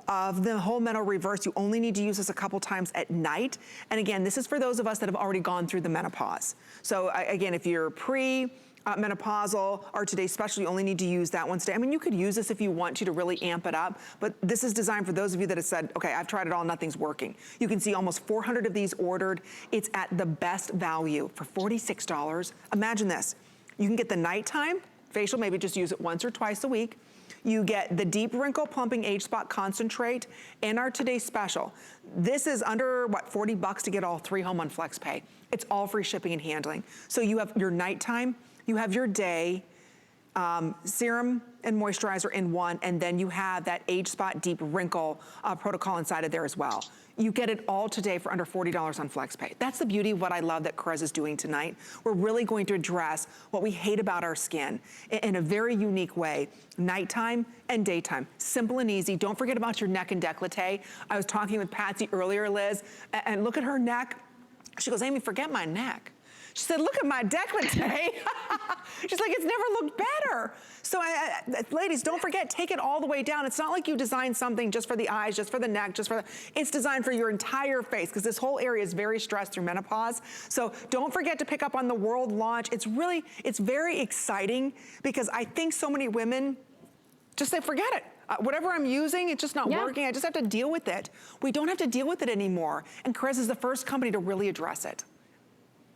of the whole metal reverse. You only need to use this a couple times at night. And again, this is for those of us that have already gone through the menopause. So again, if you're menopausal or today's special, you only need to use that once a day. I mean, you could use this if you want to really amp it up, but this is designed for those of you that have said, okay, I've tried it all, nothing's working. You can see almost 400 of these ordered. It's at the best value for $46. Imagine this. You can get the nighttime facial, maybe just use it once or twice a week. You get the deep wrinkle plumping age spot concentrate and our today's special. This is under, what, 40 bucks to get all three home on FlexPay. It's all free shipping and handling. So you have your nighttime, you have your day, serum and moisturizer in one, and then you have that age spot deep wrinkle protocol inside of there as well. You get it all today for under $40 on FlexPay. That's the beauty of what I love that KORRES is doing tonight. We're really going to address what we hate about our skin in a very unique way. Nighttime and daytime, simple and easy. Don't forget about your neck and décolleté. I was talking with Patsy earlier, Liz, and look at her neck. She goes, Amy, forget my neck. She said, look at my décolleté. She's like, it's never looked better. So ladies, don't forget, take it all the way down. It's not like you designed something just for the eyes, just for the neck, just for the, it's designed for your entire face because this whole area is very stressed through menopause. So don't forget to pick up on the world launch. It's very exciting because I think so many women just say, forget it. Whatever I'm using, it's just not working. I just have to deal with it. We don't have to deal with it anymore. And KORRES is the first company to really address it.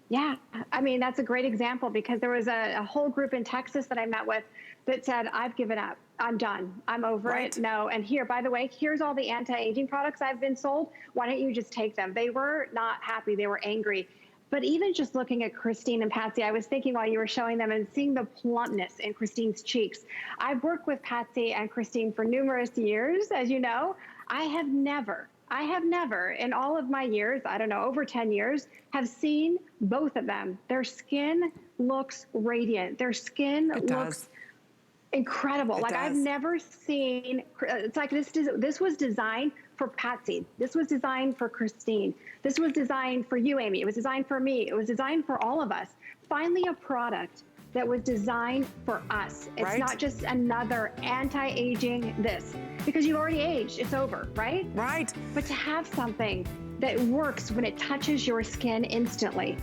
Yeah, I mean, that's a great example because there was a whole group in Texas that I met with that said, I've given up. I'm done. I'm over it. No. And here, by the way, here's all the anti-aging products I've been sold. Why don't you just take them? They were not happy. They were angry. But even just looking at Christine and Patsy, I was thinking while you were showing them and seeing the plumpness in Christine's cheeks. I've worked with Patsy and Christine for numerous years, as you know. I have never in all of my years, I don't know, over 10 years, have seen both of them. Their skin looks radiant. Their skin looks incredible. Like I've never seen, it's like this was designed for Patsy. This was designed for Christine. This was designed for you, Amy. It was designed for me. It was designed for all of us. Finally, a product that was designed for us. It's not just another anti-aging this, because you've already aged, it's over, right?
Right.
But to have something that works when it touches your skin instantly.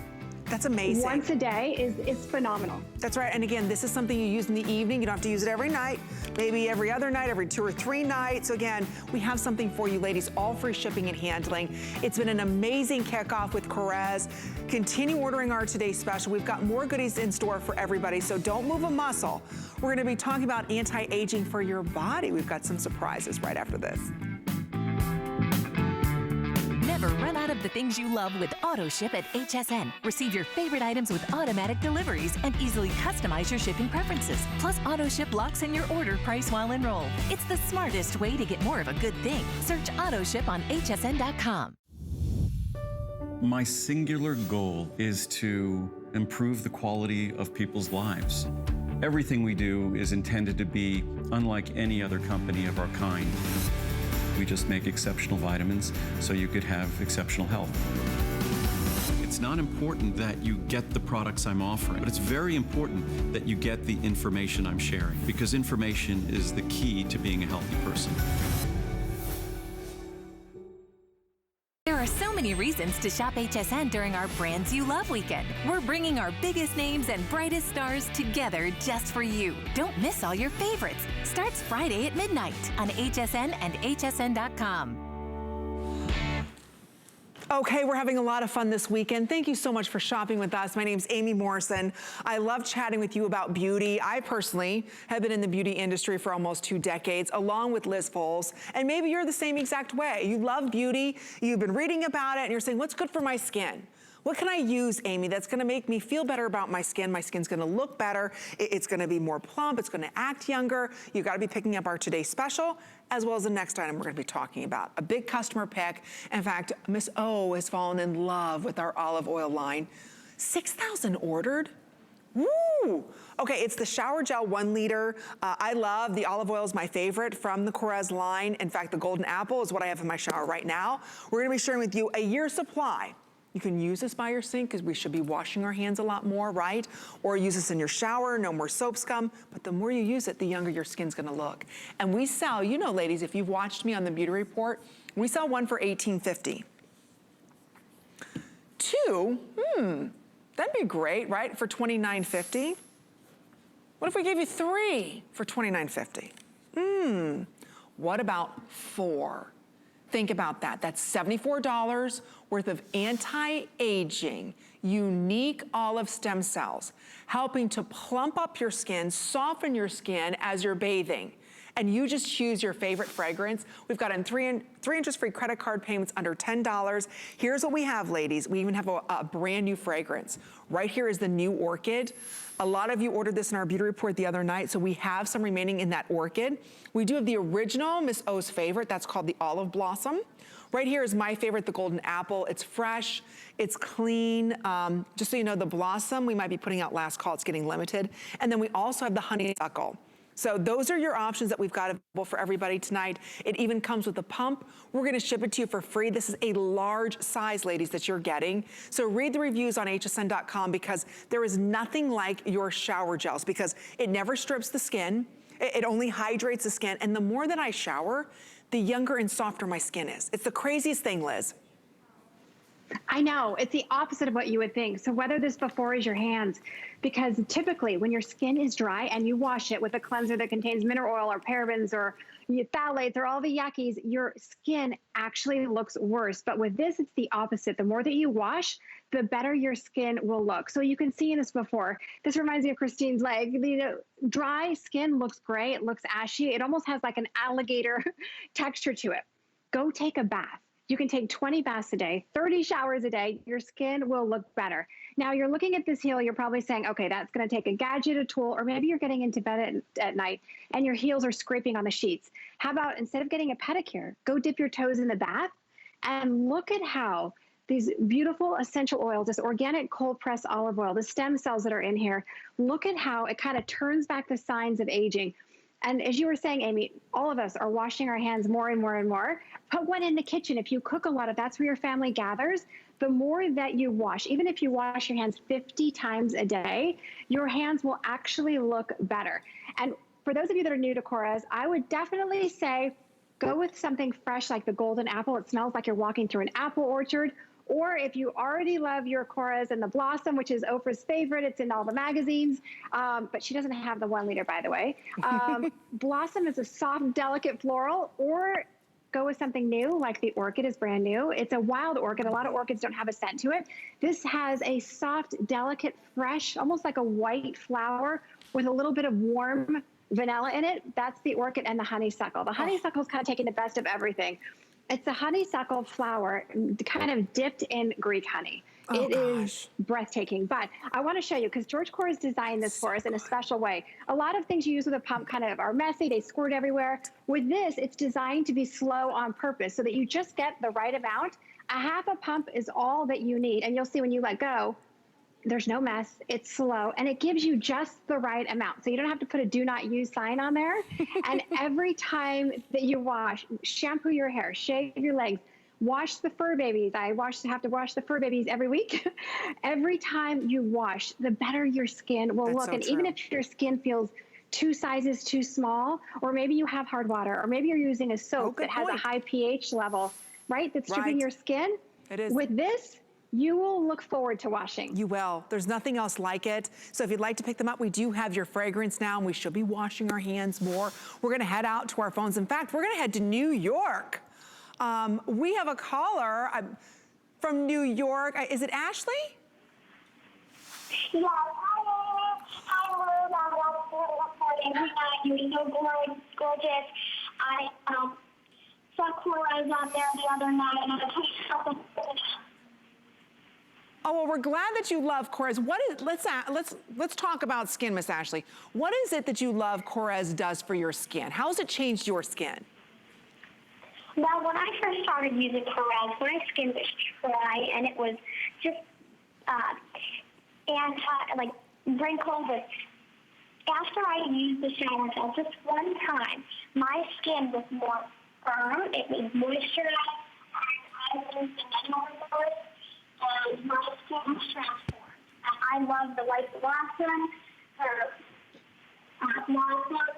That's amazing.
Once a day is phenomenal.
That's right, and again, this is something you use in the evening. You don't have to use it every night, maybe every other night, every 2 or 3 nights. So again, we have something for you ladies, all free shipping and handling. It's been an amazing kickoff with KORRES. Continue ordering our today's special. We've got more goodies in store for everybody, so don't move a muscle. We're gonna be talking about anti-aging for your body. We've got some surprises right after this.
Never run out of the things you love with AutoShip at HSN. Receive your favorite items with automatic deliveries and easily customize your shipping preferences. Plus, AutoShip locks in your order price while enrolled. It's the smartest way to get more of a good thing. Search AutoShip on hsn.com.
My singular goal is to improve the quality of people's lives. Everything we do is intended to be unlike any other company of our kind. We just make exceptional vitamins so you could have exceptional health. It's not important that you get the products I'm offering, but it's very important that you get the information I'm sharing, because information is the key to being a healthy person.
There
are so many reasons to shop HSN during our Brands You Love weekend. We're bringing our biggest names and brightest stars together just for you. Don't miss all your favorites. Starts Friday at midnight on HSN and hsn.com.
Okay, we're having a lot of fun this weekend. Thank you so much for shopping with us. My name's Amy Morrison. I love chatting with you about beauty. I personally have been in the beauty industry for almost 2 decades, along with Liz Foles. And maybe you're the same exact way. You love beauty, you've been reading about it, and you're saying, what's good for my skin? What can I use, Amy, that's gonna make me feel better about my skin? My skin's gonna look better. It's gonna be more plump. It's gonna act younger. You gotta be picking up our Today Special, as well as the next item we're gonna be talking about. A big customer pick. In fact, Miss O has fallen in love with our olive oil line. 6,000 ordered? Woo! Okay, it's the shower gel 1 liter. I love the olive oil, is my favorite from the KORRES line. In fact, the golden apple is what I have in my shower right now. We're gonna be sharing with you a year's supply. You can use this by your sink because we should be washing our hands a lot more, right? Or use this in your shower, no more soap scum. But the more you use it, the younger your skin's gonna look. And we sell, you know, ladies, if you've watched me on the Beauty Report, we sell 1 for $18.50. 2, that'd be great, right? For $29.50. What if we gave you 3 for $29.50? What about 4? Think about that. That's $74 worth of anti-aging, unique olive stem cells, helping to plump up your skin, soften your skin as you're bathing. And you just choose your favorite fragrance. We've got in 3 interest-free credit card payments under $10. Here's what we have, ladies. We even have a brand new fragrance. Right here is the new Orchid. A lot of you ordered this in our beauty report the other night, so we have some remaining in that Orchid. We do have the original Miss O's favorite. That's called the Olive Blossom. Right here is my favorite, the Golden Apple. It's fresh, it's clean. Just so you know, the Blossom, we might be putting out last call. It's getting limited. And then we also have the Honeysuckle. So those are your options that we've got available for everybody tonight. It even comes with a pump. We're gonna ship it to you for free. This is a large size, ladies, that you're getting. So read the reviews on hsn.com because there is nothing like your shower gels because it never strips the skin. It only hydrates the skin. And the more that I shower, the younger and softer my skin is. It's the craziest thing, Liz.
I know, it's the opposite of what you would think. So whether this before is your hands, because typically when your skin is dry and you wash it with a cleanser that contains mineral oil or parabens or phthalates or all the yuckies, your skin actually looks worse. But with this, it's the opposite. The more that you wash, the better your skin will look. So you can see this before. This reminds me of Christine's leg. Dry skin looks gray, it looks ashy. It almost has like an alligator texture to it. Go take a bath. You can take 20 baths a day, 30 showers a day. Your skin will look better. Now you're looking at this heel, you're probably saying, okay, that's gonna take a gadget, a tool, or maybe you're getting into bed at night and your heels are scraping on the sheets. How about instead of getting a pedicure, go dip your toes in the bath and look at how these beautiful essential oils, this organic cold pressed olive oil, the stem cells that are in here, look at how it kind of turns back the signs of aging. And as you were saying, Amy, all of us are washing our hands more and more and more. Put one in the kitchen. If you cook a lot, if that's where your family gathers, the more that you wash, even if you wash your hands 50 times a day, your hands will actually look better. And for those of you that are new to KORRES, I would definitely say go with something fresh like the Golden Apple. It smells like you're walking through an apple orchard. Or if you already love your KORRES and the Blossom, which is Oprah's favorite, it's in all the magazines, but she doesn't have the 1 liter, by the way. Blossom is a soft, delicate floral, or go with something new, like the Orchid is brand new. It's a wild orchid. A lot of orchids don't have a scent to it. This has a soft, delicate, fresh, almost like a white flower with a little bit of warm vanilla in it. That's the Orchid and the Honeysuckle. The Honeysuckle is kind of taking the best of everything. It's a honeysuckle flower kind of dipped in Greek honey. It is breathtaking, but I want to show you because George KORRES designed this for us in a special way. A lot of things you use with a pump kind of are messy, they squirt everywhere. With this, it's designed to be slow on purpose so that you just get the right amount. A half a pump is all that you need, and you'll see when you let go, there's no mess, it's slow, and it gives you just the right amount. So you don't have to put a do not use sign on there. And every time that you wash, shampoo your hair, shave your legs, wash the fur babies. I have to wash the fur babies every week. Every time you wash, the better your skin will look. And even if your skin feels 2 sizes too small, or maybe you have hard water, or maybe you're using a soap that has a high pH level, right? That's stripping your skin.
It is.
With this, you will look forward to washing.
You will. There's nothing else like it. So if you'd like to pick them up, we do have your fragrance now, and we should be washing our hands more. We're gonna head out to our phones. In fact, we're gonna head to New York. We have a caller from New York. Is it Ashley?
Yeah, hi, Liz. I'm every night. You're so gorgeous. I saw KORRES on there the other night, and I told you something.
Oh, well, we're glad that you love KORRES. What is, let's talk about skin, Miss Ashley. What is it that you love KORRES does for your skin? How has it changed your skin?
Well, when I first started using KORRES, my skin was dry, and it was just like wrinkles. After I used the shower gel just one time, my skin was more firm. It was moisturized. I used the mineral rebuilder, and my skin was transformed. I love the white blossom, blossom.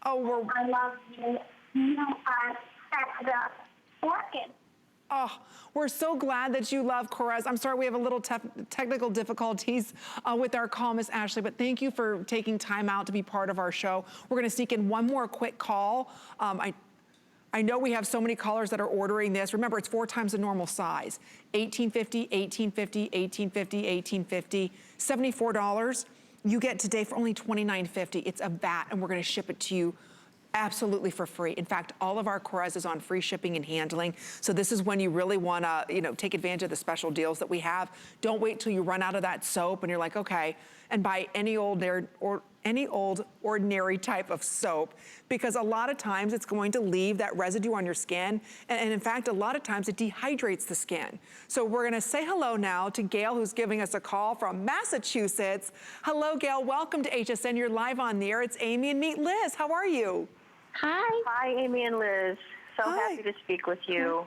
Oh,
I love the orchid.
Oh, we're so glad that you love KORRES. I'm sorry we have a little technical difficulties with our call, Miss Ashley, but thank you for taking time out to be part of our show. We're gonna sneak in one more quick call. I know we have so many callers that are ordering this. Remember, it's 4 times the normal size. $18.50, $18.50, $18.50, $18.50, $74. You get today for only $29.50. It's a VAT, and we're gonna ship it to you absolutely for free. In fact, all of our KORRES is on free shipping and handling. So this is when you really wanna, take advantage of the special deals that we have. Don't wait till you run out of that soap and you're like, okay, and buy any old ordinary type of soap, because a lot of times it's going to leave that residue on your skin. And in fact, a lot of times it dehydrates the skin. So we're gonna say hello now to Gail, who's giving us a call from Massachusetts. Hello, Gail, welcome to HSN. You're live on the air. It's Amy, and meet Liz. How are you?
Hi.
Hi, Amy and Liz. So
Hi.
happy to speak with you.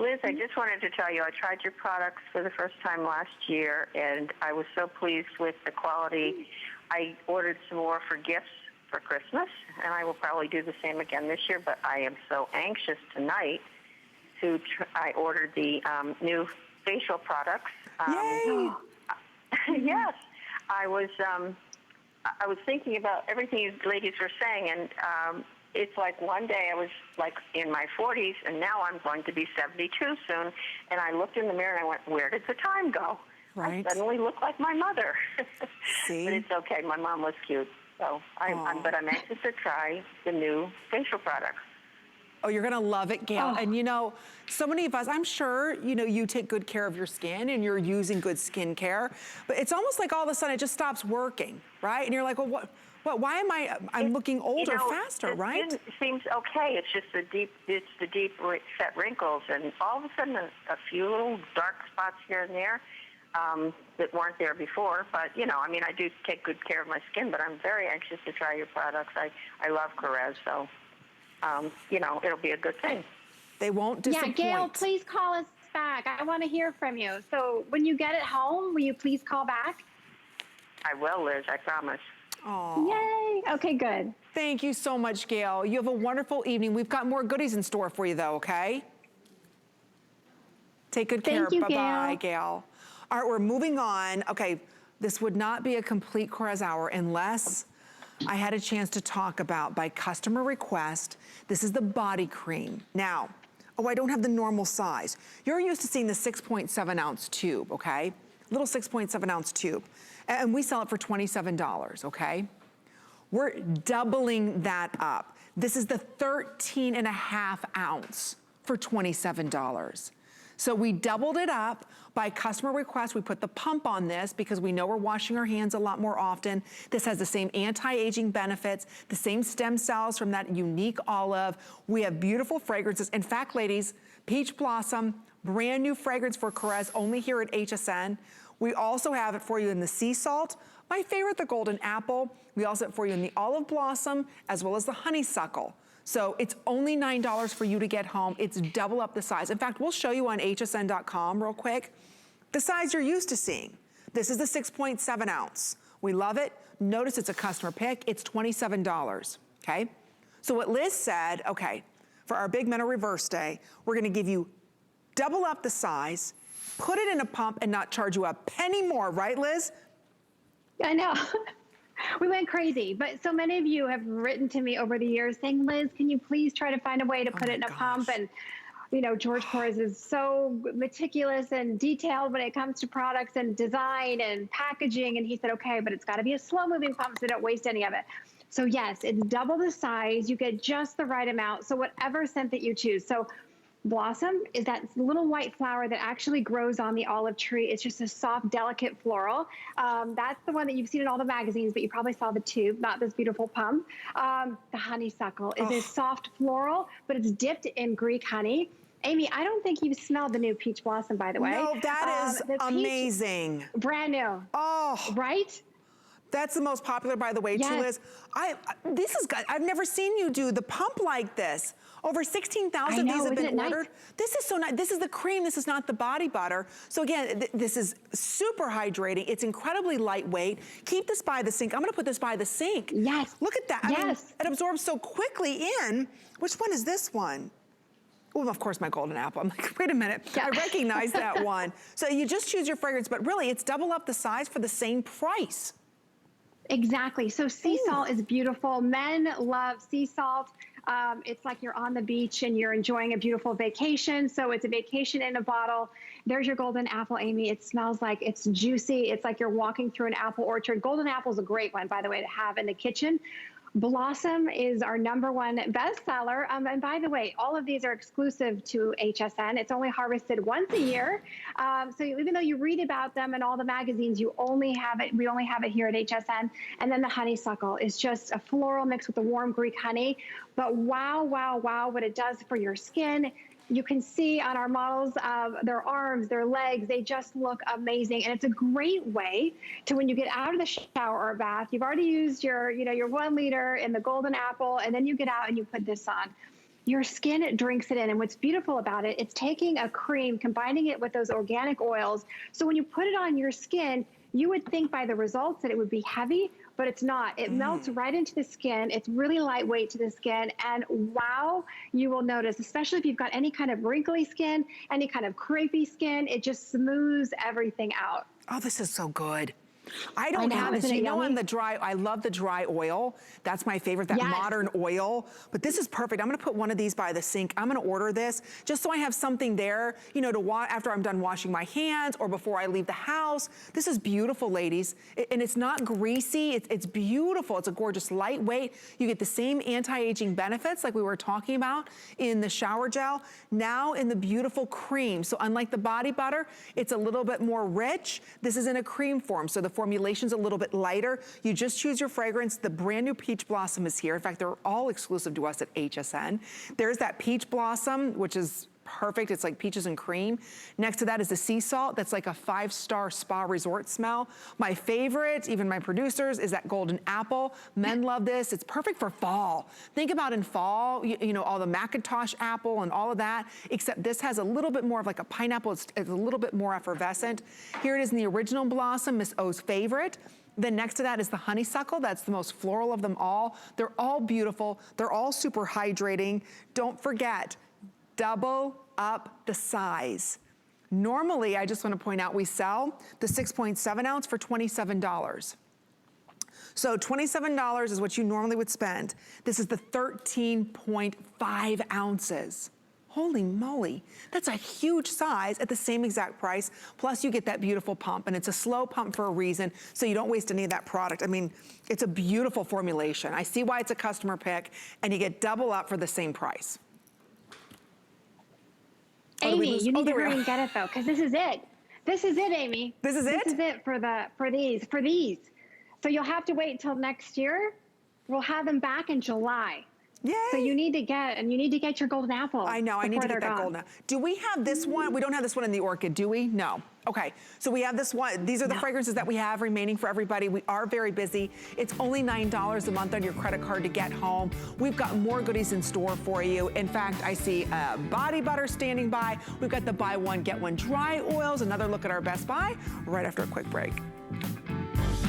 Liz, I just wanted to tell you, I tried your products for the first time last year, and I was so pleased with the quality. I ordered some more for gifts for Christmas, and I will probably do the same again this year, but I am so anxious tonight to I ordered the new facial products.
Yay!
Yes. I was thinking about everything you ladies were saying, and it's like one day I was like in my 40s, and now I'm going to be 72 soon, and I looked in the mirror and I went, where did the time go?
Right.
I suddenly look like my mother.
See?
But it's okay. My mom was cute. So but I'm anxious to try the new facial products.
Oh, you're gonna love it, Gail. And so many of us, I'm sure, you take good care of your skin and you're using good skincare, but it's almost like all of a sudden it just stops working, right? And you're like, well, why am I'm looking older faster, right?
It seems okay. It's just the deep set wrinkles, and all of a sudden a few little dark spots here and there that weren't there before. But, I do take good care of my skin, but I'm very anxious to try your products. I love KORRES, so, it'll be a good thing.
They won't disappoint.
Yeah, Gail, please call us back. I want to hear from you. So when you get it home, will you please call back?
I will, Liz, I promise.
Oh.
Yay. Okay, good.
Thank you so much, Gail. You have a wonderful evening. We've got more goodies in store for you, though, okay? Take good care.
Thank you,
Bye-bye,
Gail.
Gail. All right, we're moving on. Okay, this would not be a complete KORRES hour unless I had a chance to talk about, by customer request, this is the body cream. Now, I don't have the normal size. You're used to seeing the 6.7 ounce tube, okay? Little 6.7 ounce tube. And we sell it for $27, okay? We're doubling that up. This is the 13.5 ounce for $27. So we doubled it up by customer request. We put the pump on this because we know we're washing our hands a lot more often. This has the same anti-aging benefits, the same stem cells from that unique olive. We have beautiful fragrances. In fact, ladies, Peach Blossom, brand new fragrance for KORRES, only here at HSN. We also have it for you in the sea salt. My favorite, the golden apple. We also have it for you in the olive blossom, as well as the honeysuckle. So it's only $9 for you to get home. It's double up the size. In fact, we'll show you on hsn.com real quick the size you're used to seeing. This is the 6.7 ounce. We love it. Notice it's a customer pick. It's $27, okay? So what Liz said, okay, for our Big Mental Reverse Day, we're gonna give you double up the size, put it in a pump and not charge you a penny more, right, Liz?
I know. We went crazy, but so many of you have written to me over the years saying, Liz, can you please try to find a way to put it in a pump? And you know, George KORRES is so meticulous and detailed when it comes to products and design and packaging. And he said, okay, but it's got to be a slow moving pump so don't waste any of it. So yes, it's double the size. You get just the right amount. So whatever scent that you choose. So Blossom is that little white flower that actually grows on the olive tree. It's just a soft, delicate floral. That's the one that you've seen in all the magazines, but you probably saw the tube, not this beautiful pump. The Honeysuckle is a soft floral, but it's dipped in Greek honey. Amy, I don't think you've smelled the new Peach Blossom, by the way.
No, that is amazing.
Brand new.
Oh.
Right?
That's the most popular, by the way, too, Liz. I've never seen you do the pump like this. Over 16,000 of these have been ordered. Nice? This is so nice. This is the cream. This is not the body butter. So again, this is super hydrating. It's incredibly lightweight. Keep this by the sink. I'm going to put this by the sink.
Yes.
Look at that.
Yes.
I mean, it absorbs so quickly in. Which one is this one? Oh, of course, my golden apple. I'm like, wait a minute. Yeah. I recognize that one. So you just choose your fragrance, but really, it's double up the size for the same price.
Exactly. So sea salt is beautiful. Men love sea salt. It's like you're on the beach and you're enjoying a beautiful vacation. So it's a vacation in a bottle. There's your golden apple, Amy. It smells like it's juicy. It's like you're walking through an apple orchard. Golden apple is a great one, by the way, to have in the kitchen. Blossom is our #1 bestseller. And by the way, all of these are exclusive to HSN. It's only harvested once a year. So even though you read about them in all the magazines, you only have it. We only have it here at HSN. And then the Honeysuckle is just a floral mix with the warm Greek honey. But wow, wow, wow, what it does for your skin. You can see on our models, their arms, their legs, they just look amazing. And it's a great way to, when you get out of the shower or bath, you've already used your, your 1 liter in the golden apple, and then you get out and you put this on. Your skin drinks it in. And what's beautiful about it, it's taking a cream, combining it with those organic oils. So when you put it on your skin, you would think by the results that it would be heavy, but it's not. It melts right into the skin. It's really lightweight to the skin. And wow, you will notice, especially if you've got any kind of wrinkly skin, any kind of crepey skin, it just smooths everything out.
Oh, this is so good. I don't have this. You know, on the dry, I love the dry oil. That's my favorite, that modern oil. But this is perfect. I'm going to put one of these by the sink. I'm going to order this just so I have something there, to wash after I'm done washing my hands or before I leave the house. This is beautiful, ladies. And it's not greasy. It's beautiful. It's a gorgeous lightweight. You get the same anti-aging benefits like we were talking about in the shower gel, now in the beautiful cream. So unlike the body butter, it's a little bit more rich. This is in a cream form. So the formulation's a little bit lighter. You just choose your fragrance. The brand new Peach Blossom is here. In fact, they're all exclusive to us at HSN. There's that Peach Blossom, which is perfect. It's like peaches and cream. Next to that is the sea salt. That's like a 5-star spa resort smell. My favorite, even my producers, is that golden apple. Men love this. It's perfect for fall. Think about in fall, all the Macintosh apple and all of that, except this has a little bit more of like a pineapple. It's a little bit more effervescent. Here it is in the original Blossom, Miss O's favorite. Then next to that is the Honeysuckle. That's the most floral of them all. They're all beautiful. They're all super hydrating. Don't forget, double up the size. Normally, I just want to point out, we sell the 6.7 ounce for $27. So $27 is what you normally would spend. This is the 13.5 ounces. Holy moly, that's a huge size at the same exact price. Plus you get that beautiful pump, and it's a slow pump for a reason, so you don't waste any of that product. I mean, it's a beautiful formulation. I see why it's a customer pick, and you get double up for the same price.
Amy, you need to hurry and get it though, because this is it. This is it, Amy.
This is it?
This is it for these. So you'll have to wait until next year. We'll have them back in July.
Yay.
So you need to get your golden apple.
I know, I need to get that golden apple. Do we have this one? We don't have this one in the Orchid, do we? No. Okay, so we have this one. These are the fragrances that we have remaining for everybody. We are very busy. It's only $9 a month on your credit card to get home. We've got more goodies in store for you. In fact, I see body butter standing by. We've got the buy one, get one dry oils. Another look at our Best Buy right after a quick break.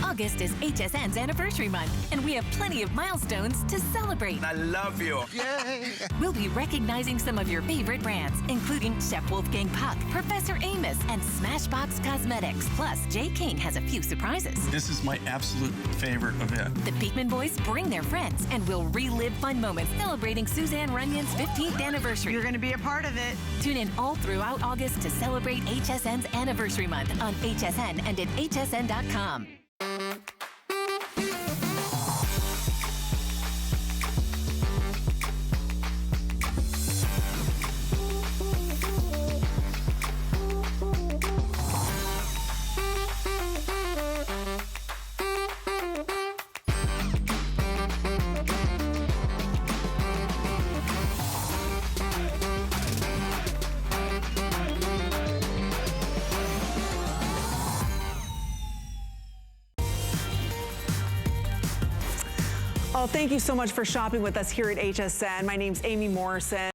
August is HSN's anniversary month, and we have plenty of milestones to celebrate.
I love you. Yay!
We'll be recognizing some of your favorite brands, including Chef Wolfgang Puck, Professor Amos, and Smashbox Cosmetics. Plus, Jay King has a few surprises.
This is my absolute favorite event.
The Beekman Boys bring their friends, and we'll relive fun moments celebrating Suzanne Runyon's 15th anniversary.
You're going to be a part of it.
Tune in all throughout August to celebrate HSN's anniversary month on HSN and at hsn.com.
Oh, thank you so much for shopping with us here at HSN. My name's Amy Morrison.